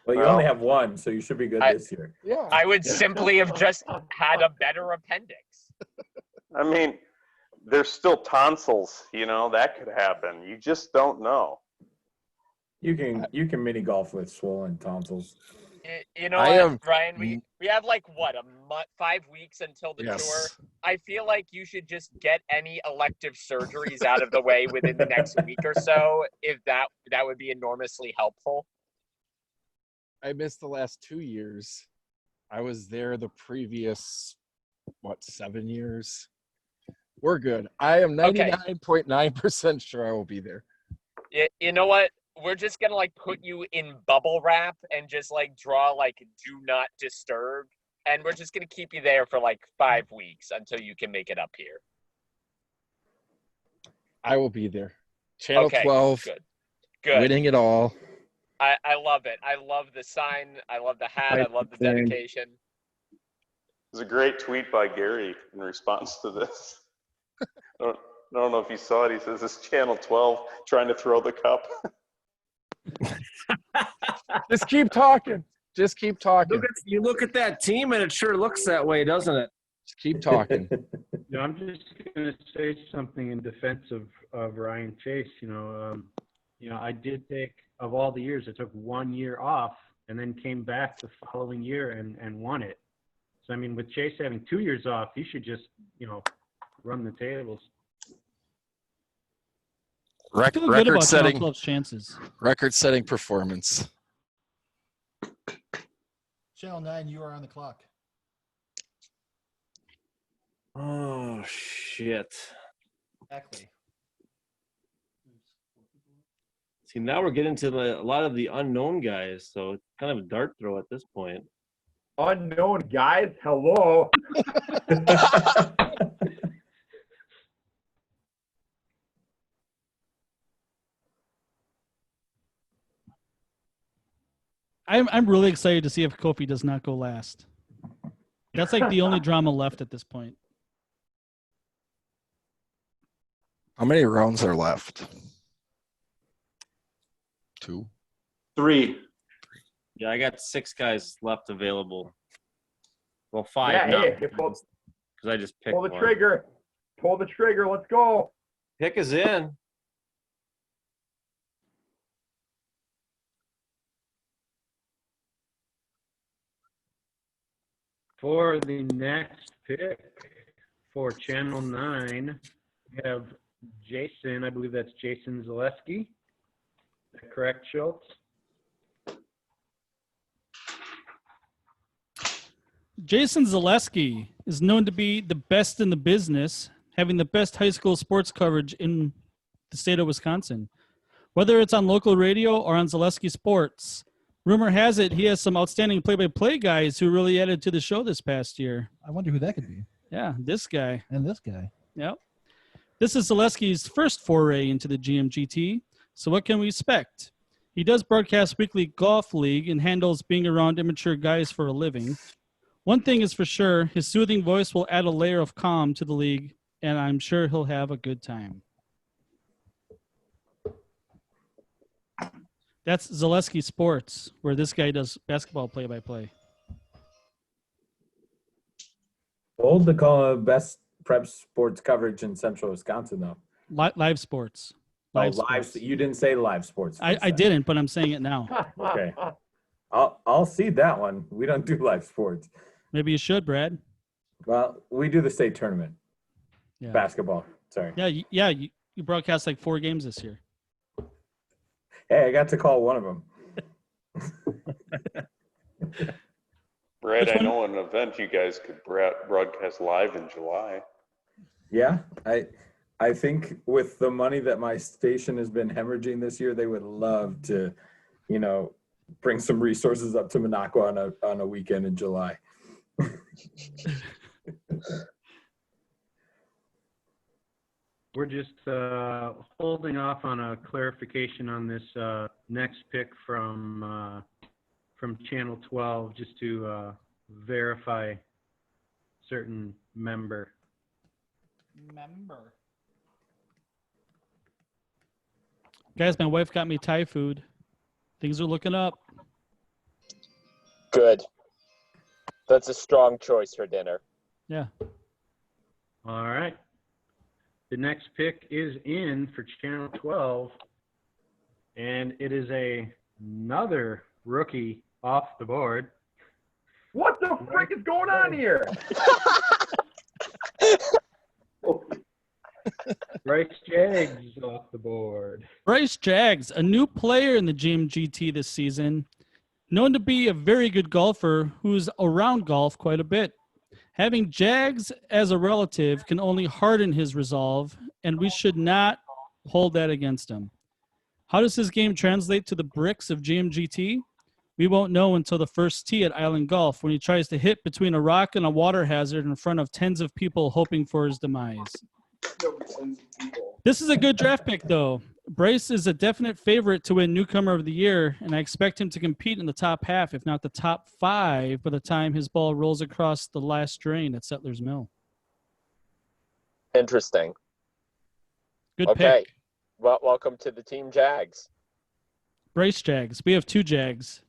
Speaker 8: Well, you only have one, so you should be good this year.
Speaker 4: Yeah.
Speaker 5: I would simply have just had a better appendix.
Speaker 1: I mean, there's still tonsils, that could happen. You just don't know.
Speaker 8: You can mini golf with swollen tonsils.
Speaker 5: You know
Speaker 4: I
Speaker 5: what,
Speaker 4: am-
Speaker 5: Ryan? We have like what, a month, 5 weeks until the
Speaker 4: Yes.
Speaker 5: tour. I feel like you should just get any elective surgeries out of the way within the next week or so. If that would be enormously helpful.
Speaker 4: I missed the last 2 years. I was there the previous, 7 years? We're good. I am
Speaker 5: Okay.
Speaker 4: 99.9% sure I will be there.
Speaker 5: You know what? We're just gonna like put you in bubble wrap and just like draw like do not disturb, and we're just gonna keep you there for like 5 weeks until you can make it up here.
Speaker 4: I will be there. Channel
Speaker 5: Okay,
Speaker 4: 12,
Speaker 5: Good.
Speaker 4: winning it all.
Speaker 5: I love it. I love the sign. I love the hat. I love the dedication.
Speaker 1: There's a great tweet by Gary in response to this. I don't know if you saw it. He says, "It's Channel 12 trying to throw the cup."
Speaker 4: Just keep talking. Just keep talking.
Speaker 12: You look at that team, and it sure looks that way, doesn't it?
Speaker 4: Just keep talking.
Speaker 6: I'm just going to say something in defense of Ryan Chase. I did take, of all the years, I took 1 year off and then came back the following year and won it. So, I mean, with Chase having 2 years off, he should just, run the tables.
Speaker 7: I feel good about Channel
Speaker 4: Record-setting
Speaker 7: 12's chances.
Speaker 4: record-setting performance.
Speaker 2: Channel 9, you are on the clock.
Speaker 12: Oh, shit.
Speaker 2: Exactly.
Speaker 12: See, now we're getting to a lot of the unknown guys, so it's kind of a dart throw at this point.
Speaker 10: Unknown guys, hello.
Speaker 7: I'm really excited to see if Kofi does not go last. That's like the only drama left at this point.
Speaker 4: How many rounds are left? 2.
Speaker 3: 3.
Speaker 12: Yeah, I got 6 guys left available. Well, 5
Speaker 10: Yeah,
Speaker 12: now,
Speaker 10: hey,
Speaker 12: because I just picked
Speaker 10: pull the
Speaker 12: one.
Speaker 10: trigger. Pull the trigger. Let's go.
Speaker 12: Pick is in.
Speaker 6: For the next pick for Channel 9, we have Jason. I believe that's Jason Zaleski. Is that correct, Schultz?
Speaker 7: Jason Zaleski is known to be the best in the business, having the best high school sports coverage in the state of Wisconsin. Whether it's on local radio or on Zaleski Sports, rumor has it he has some outstanding play-by-play guys who really added to the show this past year.
Speaker 2: I wonder who that could be.
Speaker 7: Yeah, this guy.
Speaker 2: And this guy.
Speaker 7: Yep. This is Zaleski's first foray into the GMGT, so what can we expect? He does broadcast weekly golf league and handles being around immature guys for a living. One thing is for sure, his soothing voice will add a layer of calm to the league, and I'm sure he'll have a good time. That's Zaleski Sports, where this guy does basketball play-by-play.
Speaker 8: Bold to call it best prep sports coverage in Central Wisconsin, though.
Speaker 7: Live sports.
Speaker 8: Live
Speaker 7: Sports.
Speaker 8: You didn't say live sports.
Speaker 7: I didn't, but I'm saying it now.
Speaker 8: Okay. I'll see that one. We don't do live sports.
Speaker 7: Maybe you should, Brad.
Speaker 8: Well, we do the state tournament.
Speaker 7: Yeah.
Speaker 8: Basketball. Sorry.
Speaker 7: Yeah. You broadcast like 4 games this year.
Speaker 8: Hey, I got to call one of them.
Speaker 1: Brad, I know an event you guys could broadcast live in July.
Speaker 8: Yeah, I think with the money that my station has been hemorrhaging this year, they would love to, bring some resources up to Minocqua on a weekend in July.
Speaker 6: We're just holding off on a clarification on this next pick from Channel 12, just to verify certain member.
Speaker 7: Guys, my wife got me Thai food. Things are looking up.
Speaker 5: Good. That's a strong choice for dinner.
Speaker 7: Yeah.
Speaker 6: All right. The next pick is in for Channel 12, and it is another rookie off the board.
Speaker 10: What the frick is going on here?
Speaker 6: Bryce Jaggs off the board.
Speaker 7: Bryce Jaggs, a new player in the GMGT this season, known to be a very good golfer who's around golf quite a bit. Having Jaggs as a relative can only harden his resolve, and we should not hold that against him. How does his game translate to the bricks of GMGT? We won't know until the first tee at Island Golf, when he tries to hit between a rock and a water hazard in front of tens of people hoping for his demise. This is a good draft pick, though. Bryce is a definite favorite to win Newcomer of the Year, and I expect him to compete in the top half, if not the top 5, by the time his ball rolls across the last drain at Settlers Mill.
Speaker 5: Interesting.
Speaker 7: Good
Speaker 5: Okay.
Speaker 7: pick.
Speaker 5: Well, welcome to the Team Jags.
Speaker 7: Bryce Jaggs. We have 2 Jags.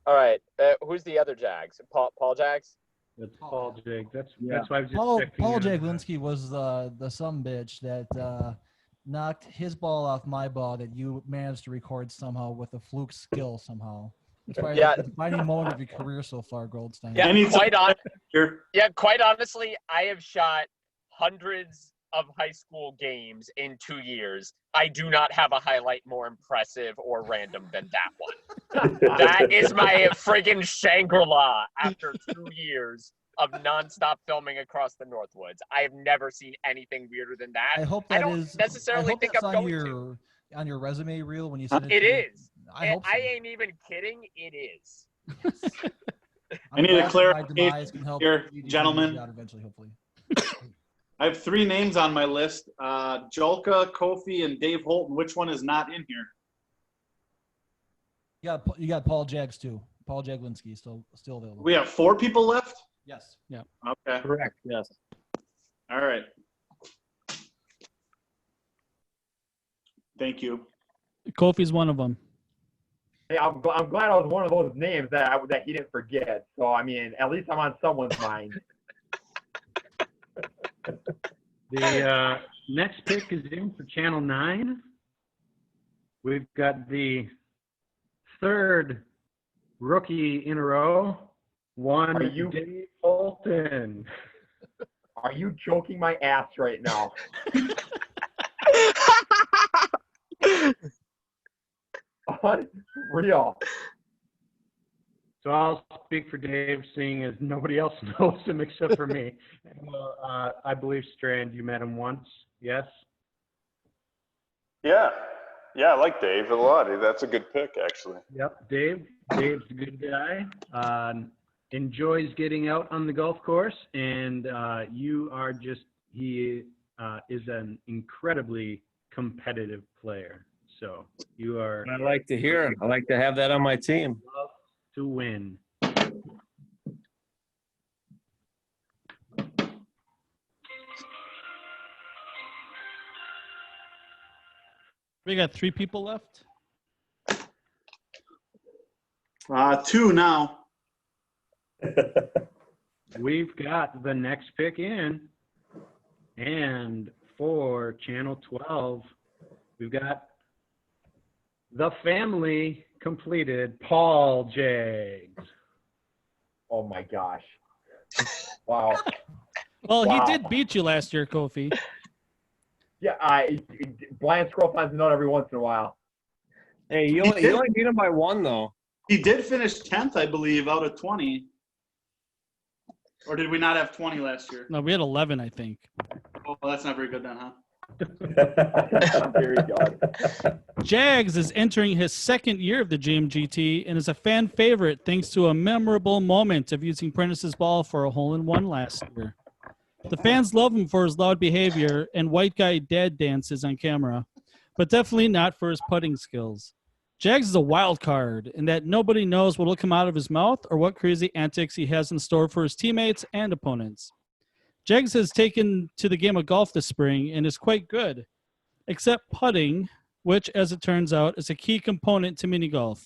Speaker 5: All right. Who's the other Jags? Paul Jags?
Speaker 6: That's Paul Jaggs. That's why I was just
Speaker 2: Paul
Speaker 6: checking in.
Speaker 2: Jaglinski was the sumbitch that knocked his ball off my ball that you managed to record somehow with a fluke skill somehow. It's probably the defining moment of your career so far, Goldstein.
Speaker 5: Yeah, quite honestly, I have shot hundreds of high school games in 2 years. I do not have a highlight more impressive or random than that one. That is my friggin' Shangri-La after 2 years of nonstop filming across the Northwoods. I have never seen anything weirder than that.
Speaker 2: I hope
Speaker 5: I
Speaker 2: that
Speaker 5: don't
Speaker 2: is.
Speaker 5: necessarily
Speaker 2: I hope
Speaker 5: think
Speaker 2: that's
Speaker 5: I'm
Speaker 2: on
Speaker 5: going
Speaker 2: your on your resume reel when you send it.
Speaker 5: It
Speaker 2: to me.
Speaker 5: is.
Speaker 2: I hope so.
Speaker 5: I ain't even kidding. It is.
Speaker 3: I need a
Speaker 2: My
Speaker 3: clarification
Speaker 2: demise can help
Speaker 3: here,
Speaker 2: you do
Speaker 3: gentlemen.
Speaker 2: your job eventually, hopefully.
Speaker 3: I have 3 names on my list: Jolka, Kofi, and Dave Holton. Which one is not in here?
Speaker 2: You got Paul Jaggs too. Paul Jaglinski still available.
Speaker 3: We have 4 people left.
Speaker 2: Yes.
Speaker 7: Yeah.
Speaker 3: Okay.
Speaker 12: Correct. Yes.
Speaker 3: All right. Thank you.
Speaker 7: Kofi's one of them.
Speaker 10: Hey, I'm glad I was one of those names that he didn't forget. So I mean, at least I'm on someone's mind.
Speaker 6: The next pick is in for Channel 9. We've got the 3rd rookie in a row.
Speaker 10: Are you
Speaker 6: Dave Holton.
Speaker 10: Are you choking my ass right now? Unreal.
Speaker 6: So I'll speak for Dave, seeing as nobody else knows him except for me. I believe, Strand, you met him once, yes?
Speaker 1: Yeah, I like Dave a lot. That's a good pick, actually.
Speaker 6: Yep, Dave's a good guy. Enjoys getting out on the golf course, and he is an incredibly competitive player. So you are.
Speaker 12: I like to hear it. I like to have that on my team.
Speaker 6: Love to win.
Speaker 7: We got 3 people left.
Speaker 3: 2 now.
Speaker 6: we've got the next pick in. And for Channel 12, we've got the family completed Paul Jags.
Speaker 10: Oh my gosh. Wow.
Speaker 7: Well,
Speaker 10: Wow.
Speaker 7: he did beat you last year, Kofi.
Speaker 10: Yeah, blind scroll finds a note every once in a while.
Speaker 12: Hey, you only beat him by one, though.
Speaker 3: He did finish 10th, I believe, out of 20. Or did we not have 20 last year?
Speaker 7: No, we had 11, I think.
Speaker 3: Oh, well, that's not very good then, huh?
Speaker 10: Very good.
Speaker 7: Jags is entering his second year of the GMGT and is a fan favorite thanks to a memorable moment of using Prentice's ball for a hole-in-one last year. The fans love him for his loud behavior and white guy dad dances on camera, but definitely not for his putting skills. Jags is a wild card in that nobody knows what will come out of his mouth or what crazy antics he has in store for his teammates and opponents. Jags has taken to the game of golf this spring and is quite good, except putting, which, as it turns out, is a key component to mini golf.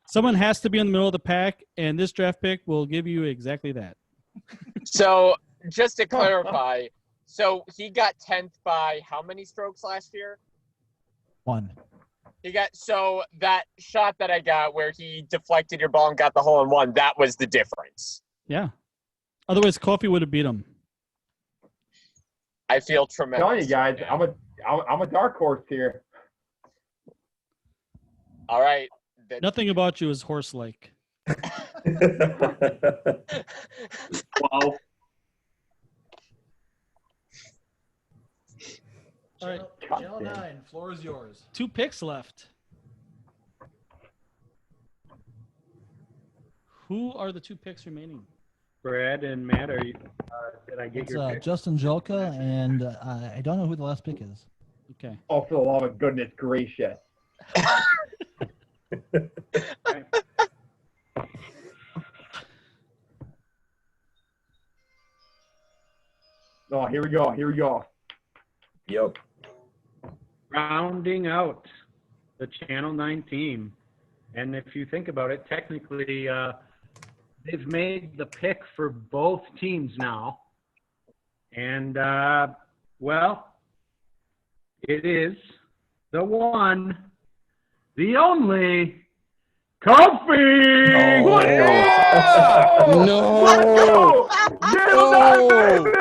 Speaker 7: Someone has to be in the middle of the pack, and this draft pick will give you exactly that.
Speaker 5: So just to clarify, so he got 10th by how many strokes last year?
Speaker 2: 1.
Speaker 5: He got, so that shot that I got where he deflected your ball and got the hole in one, that was the difference.
Speaker 7: Yeah. Otherwise, Kofi would have beat him.
Speaker 5: I feel
Speaker 10: I'm
Speaker 5: tremendous.
Speaker 10: telling you guys, I'm a dark horse here.
Speaker 5: All right.
Speaker 7: Nothing about you is horse-like.
Speaker 3: Wow.
Speaker 7: All right.
Speaker 2: Channel 9, floor is yours.
Speaker 7: 2 picks left. Who are the 2 picks remaining?
Speaker 6: Brad and Matt, are you? Did I get
Speaker 2: It's
Speaker 6: your pick?
Speaker 2: Justin Jolka, and I don't know who the last pick is.
Speaker 7: Okay.
Speaker 10: Oh, for the love of goodness gracious. Oh, here we go. Here we go.
Speaker 8: Yep.
Speaker 6: Rounding out the Channel 9 team. And if you think about it, technically, they've made the pick for both teams now. And, well, it is the one, the only, Kofi!
Speaker 4: Oh.
Speaker 6: No!
Speaker 10: Let's go! Channel 9, baby!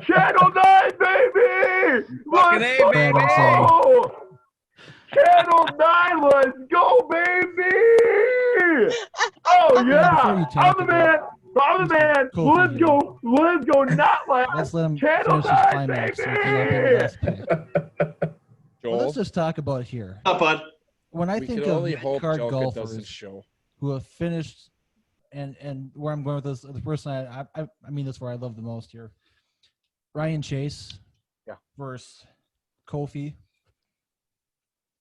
Speaker 10: Channel 9, baby!
Speaker 12: Fucking
Speaker 10: Let's
Speaker 12: A, baby!
Speaker 10: go! Channel 9, let's go, baby! Oh, yeah!
Speaker 2: Before you talk
Speaker 10: I'm the man! I'm the man!
Speaker 2: Kofi
Speaker 10: Let's
Speaker 2: here.
Speaker 10: go! Let's go! Not
Speaker 2: Let's
Speaker 10: last!
Speaker 2: let him
Speaker 10: Channel
Speaker 2: finish his
Speaker 10: 9,
Speaker 2: climax. So he can have
Speaker 10: baby!
Speaker 2: the last pick. Well,
Speaker 4: Joel,
Speaker 2: let's just talk about it here.
Speaker 3: Up, bud.
Speaker 2: When I
Speaker 4: we
Speaker 2: think
Speaker 4: can
Speaker 2: of
Speaker 4: only hope
Speaker 2: mid-card
Speaker 4: Joker doesn't
Speaker 2: golfers
Speaker 4: show.
Speaker 2: who have finished, and where I'm going with this, the person I mean this where I love the most here, Ryan Chase versus Kofi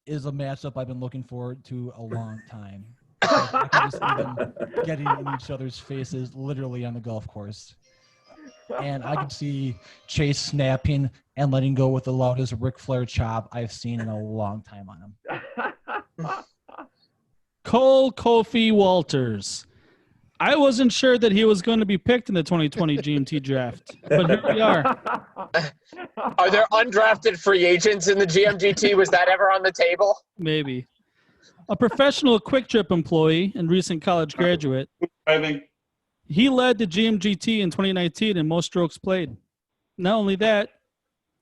Speaker 2: is a matchup I've been looking forward to a long time. I can just see them getting in each other's faces literally on the golf course. And I can see Chase snapping and letting go with the loudest Ric Flair chop I've seen in a long time on him.
Speaker 7: Cole Kofi Walters. I wasn't sure that he was going to be picked in the 2020 GMT draft, but here we are.
Speaker 5: Are there undrafted free agents in the GMGT? Was that ever on the table?
Speaker 7: Maybe. A professional Quick Trip employee and recent college graduate,
Speaker 3: Driving.
Speaker 7: he led the GMGT in 2019 in most strokes played. Not only that,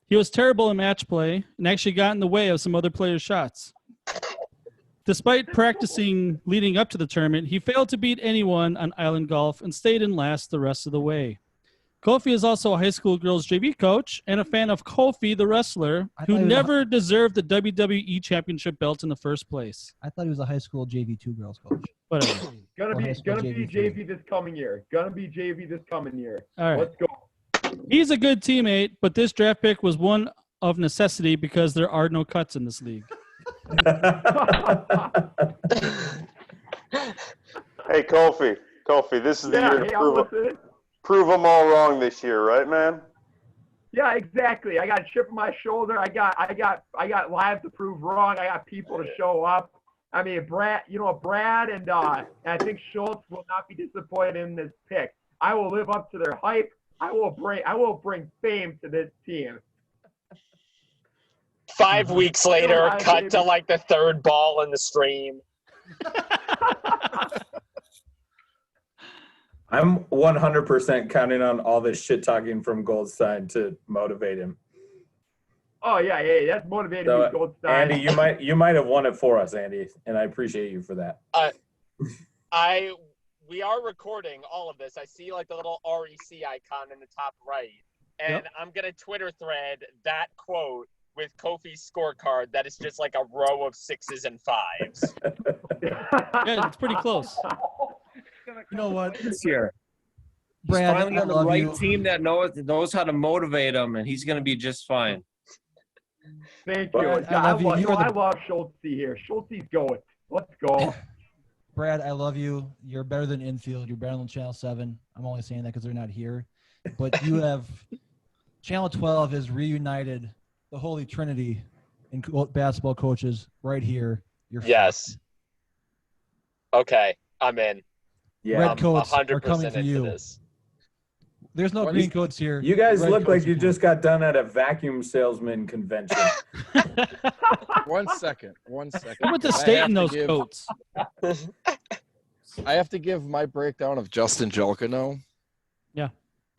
Speaker 7: he was terrible in match play and actually got in the way of some other players' shots. Despite practicing leading up to the tournament, he failed to beat anyone on island golf and stayed in last the rest of the way. Kofi is also a high school girls JV coach and a fan of Kofi, the wrestler, who never deserved the WWE championship belt in the first place.
Speaker 2: I thought he was a high school JV2 girls coach.
Speaker 7: Whatever.
Speaker 10: Gonna
Speaker 2: Or high
Speaker 10: be
Speaker 2: school
Speaker 10: JV this coming year. Gonna be JV this coming year.
Speaker 7: All right.
Speaker 10: Let's go.
Speaker 7: He's a good teammate, but this draft pick was one of necessity because there are no cuts in this league.
Speaker 1: Hey, Kofi, this is the year to
Speaker 10: hey, I'm listening.
Speaker 1: prove them all wrong this year, right, man?
Speaker 10: Yeah, exactly. I got a chip on my shoulder. I got lives to prove wrong. I got people to show up. I mean, Brad and I think Schultz will not be disappointed in this pick. I will live up to their hype. I will bring fame to this team.
Speaker 5: 5 weeks later,
Speaker 10: Hi,
Speaker 5: cut
Speaker 10: baby.
Speaker 5: to like the third ball in the stream.
Speaker 8: I'm 100% counting on all this shit talking from Goldstein to motivate him.
Speaker 10: Oh yeah, that's motivating me,
Speaker 8: So,
Speaker 10: Goldstein.
Speaker 8: Andy, you might have won it for us, Andy, and I appreciate you for that.
Speaker 5: We are recording all of this. I see like the little REC icon in the top right, and I'm gonna Twitter thread that quote with Kofi's scorecard. That is just like a row of 6s and 5s.
Speaker 7: Yeah, it's pretty close.
Speaker 2: You know what?
Speaker 12: This year.
Speaker 2: Brad,
Speaker 12: He's finally
Speaker 2: I
Speaker 12: on the
Speaker 2: love
Speaker 12: right
Speaker 2: you.
Speaker 12: team that knows how to motivate him, and he's going to be just fine.
Speaker 10: Thank you.
Speaker 2: Brad, I love you.
Speaker 10: I love Schultz here. Schultze's going. Let's go.
Speaker 2: Brad, I love you. You're better than infield. You're better than Channel 7. I'm only saying that because they're not here. But you have Channel 12 has reunited the Holy Trinity in basketball coaches right here. You're
Speaker 5: Yes. Okay, I'm in.
Speaker 8: Yeah.
Speaker 2: Red
Speaker 5: I'm
Speaker 2: coats are
Speaker 5: 100%
Speaker 2: coming for
Speaker 5: into
Speaker 2: you.
Speaker 5: this.
Speaker 2: There's no green coats here.
Speaker 8: You guys
Speaker 2: Red
Speaker 8: look
Speaker 2: coats
Speaker 8: like you
Speaker 2: are
Speaker 8: just got done at a vacuum salesman convention.
Speaker 4: 1 second.
Speaker 7: I went to
Speaker 4: I
Speaker 7: state
Speaker 4: have
Speaker 7: in
Speaker 4: to
Speaker 7: those
Speaker 4: give-
Speaker 7: coats.
Speaker 4: I have to give my breakdown of Justin Jelkino.
Speaker 7: Yeah.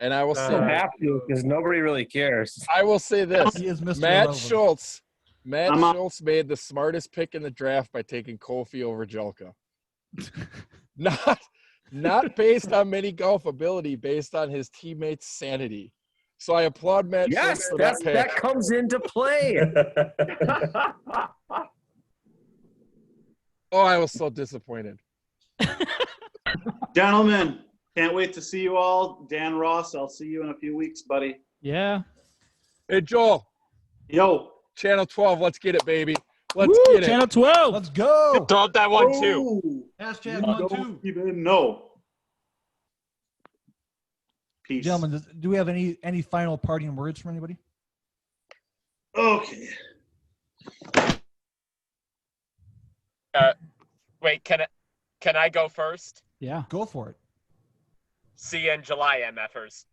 Speaker 4: And I will
Speaker 12: You
Speaker 4: say,
Speaker 12: don't have to because nobody really cares.
Speaker 4: I will say this:
Speaker 2: He is Mr.
Speaker 4: Matt
Speaker 2: Irrelevant.
Speaker 4: Schultz. Matt
Speaker 3: I'm up.
Speaker 4: Schultz made the smartest pick in the draft by taking Kofi over Jelka. Not based on mini golf ability, based on his teammates' sanity. So I applaud Matt
Speaker 12: Yes,
Speaker 4: Schultz for that pick.
Speaker 12: that comes into play.
Speaker 4: Oh, I was so disappointed.
Speaker 3: Gentlemen, can't wait to see you all. Dan Ross, I'll see you in a few weeks, buddy.
Speaker 7: Yeah.
Speaker 4: Hey, Joel,
Speaker 3: Yo.
Speaker 4: Channel 12, let's get it, baby. Let's
Speaker 7: Woo,
Speaker 4: get it.
Speaker 7: Channel 12.
Speaker 2: Let's go.
Speaker 5: Throw up that one too.
Speaker 3: Ooh.
Speaker 2: Hashtag
Speaker 3: You
Speaker 2: 1,
Speaker 3: don't
Speaker 2: 2.
Speaker 3: even know. Peace.
Speaker 2: Gentlemen, do we have any final parting words from anybody?
Speaker 3: Okay.
Speaker 5: Wait, can I go first?
Speaker 7: Yeah.
Speaker 2: Go for it.
Speaker 5: See you in July, MFers.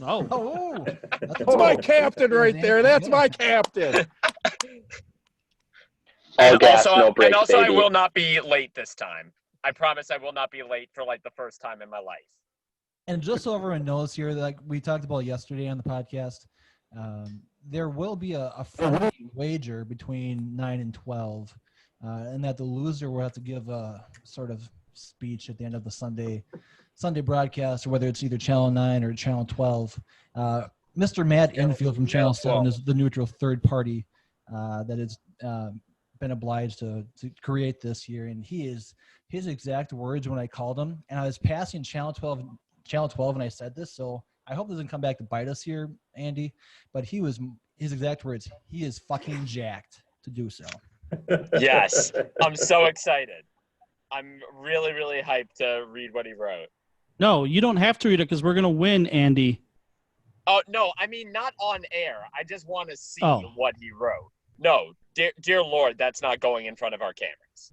Speaker 7: Oh.
Speaker 2: Oh,
Speaker 4: That's my captain right there. That's my captain.
Speaker 9: All gas,
Speaker 5: Also,
Speaker 9: no brakes,
Speaker 5: and also,
Speaker 9: baby.
Speaker 5: I will not be late this time. I promise I will not be late for like the first time in my life.
Speaker 2: And just so everyone knows here, like we talked about yesterday on the podcast, there will be a friendly wager between 9 and 12, and that the loser will have to give a sort of speech at the end of the Sunday broadcast, or whether it's either Channel 9 or Channel 12. Mr. Matt Infield from Channel 7 is the neutral third party that has been obliged to create this year, and his exact words when I called him, and I was passing Channel 12 and I said this, so I hope it doesn't come back to bite us here, Andy, but his exact words, he is fucking jacked to do so.
Speaker 5: Yes, I'm so excited. I'm really, really hyped to read what he wrote.
Speaker 7: No, you don't have to read it because we're going to win, Andy.
Speaker 5: Oh, no, I mean, not on air. I just want to see
Speaker 7: Oh.
Speaker 5: what he wrote. No, dear Lord, that's not going in front of our cameras.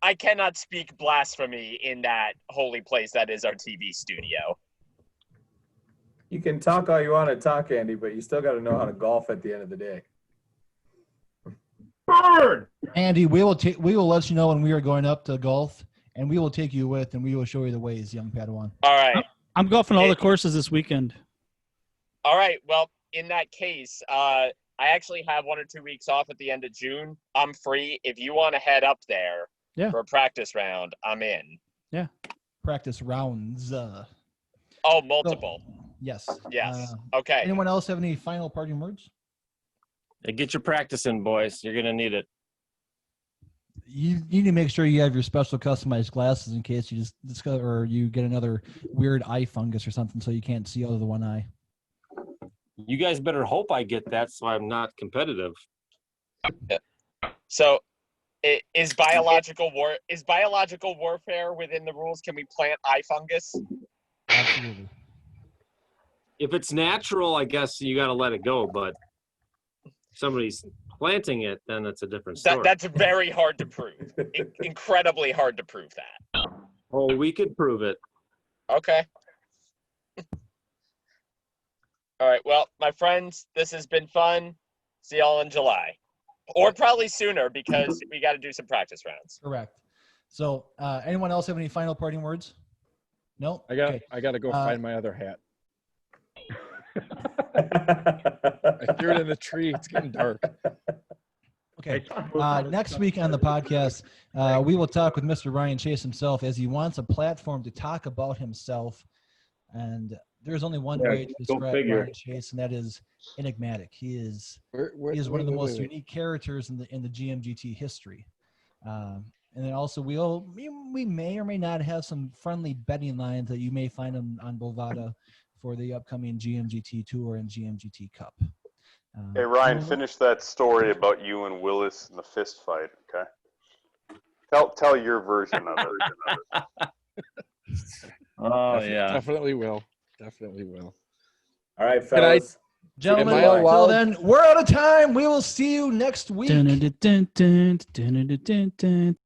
Speaker 5: I cannot speak blasphemy in that holy place that is our TV studio.
Speaker 8: You can talk all you want to talk, Andy, but you still got to know how to golf at the end of the day.
Speaker 10: Bird!
Speaker 2: Andy, we will let you know when we are going up to golf, and we will take you with, and we will show you the ways, young Padawan.
Speaker 5: All right.
Speaker 7: I'm golfing all the courses this weekend.
Speaker 5: All right. Well, in that case, I actually have 1 or 2 weeks off at the end of June. I'm free. If you want to head up there for a practice round, I'm in.
Speaker 7: Yeah.
Speaker 2: Practice rounds.
Speaker 5: Oh, multiple.
Speaker 2: Yes.
Speaker 5: Yes. Okay.
Speaker 2: Anyone else have any final parting words?
Speaker 12: Hey, get your practice in, boys. You're going to need it.
Speaker 2: You need to make sure you have your special customized glasses in case you just discover or you get another weird eye fungus or something, so you can't see out of the one eye.
Speaker 12: You guys better hope I get that so I'm not competitive.
Speaker 5: So, is biological warfare within the rules? Can we plant eye fungus?
Speaker 2: Absolutely.
Speaker 12: If it's natural, I guess you got to let it go. But if somebody's planting it, then it's a different story.
Speaker 5: That's very hard to prove. Incredibly hard to prove that.
Speaker 12: Oh, we could prove it.
Speaker 5: Okay. All right. Well, my friends, this has been fun. See y'all in July. Or probably sooner because we got to do some practice rounds.
Speaker 2: Correct. So, anyone else have any final parting words? No?
Speaker 4: I got
Speaker 2: Okay.
Speaker 4: to go find my other hat. I threw it in the tree. It's getting dark.
Speaker 2: Okay. Next week on the podcast, we will talk with Mr. Ryan Chase himself as he wants a platform to talk about himself. And there's only one way to describe Ryan Chase, and that is enigmatic. He is one of the most unique characters in the GMGT history. And then also we may or may not have some friendly betting lines that you may find on Bovada for the upcoming GMGT Tour and GMGT Cup.
Speaker 1: Hey, Ryan, finish that story about you and Willis in the fist fight, okay? Tell your version of it.
Speaker 12: Oh, yeah.
Speaker 4: Definitely will. Definitely will.
Speaker 8: All right, fellas.
Speaker 2: Gentlemen, until then, we're out of time. We will see you next week.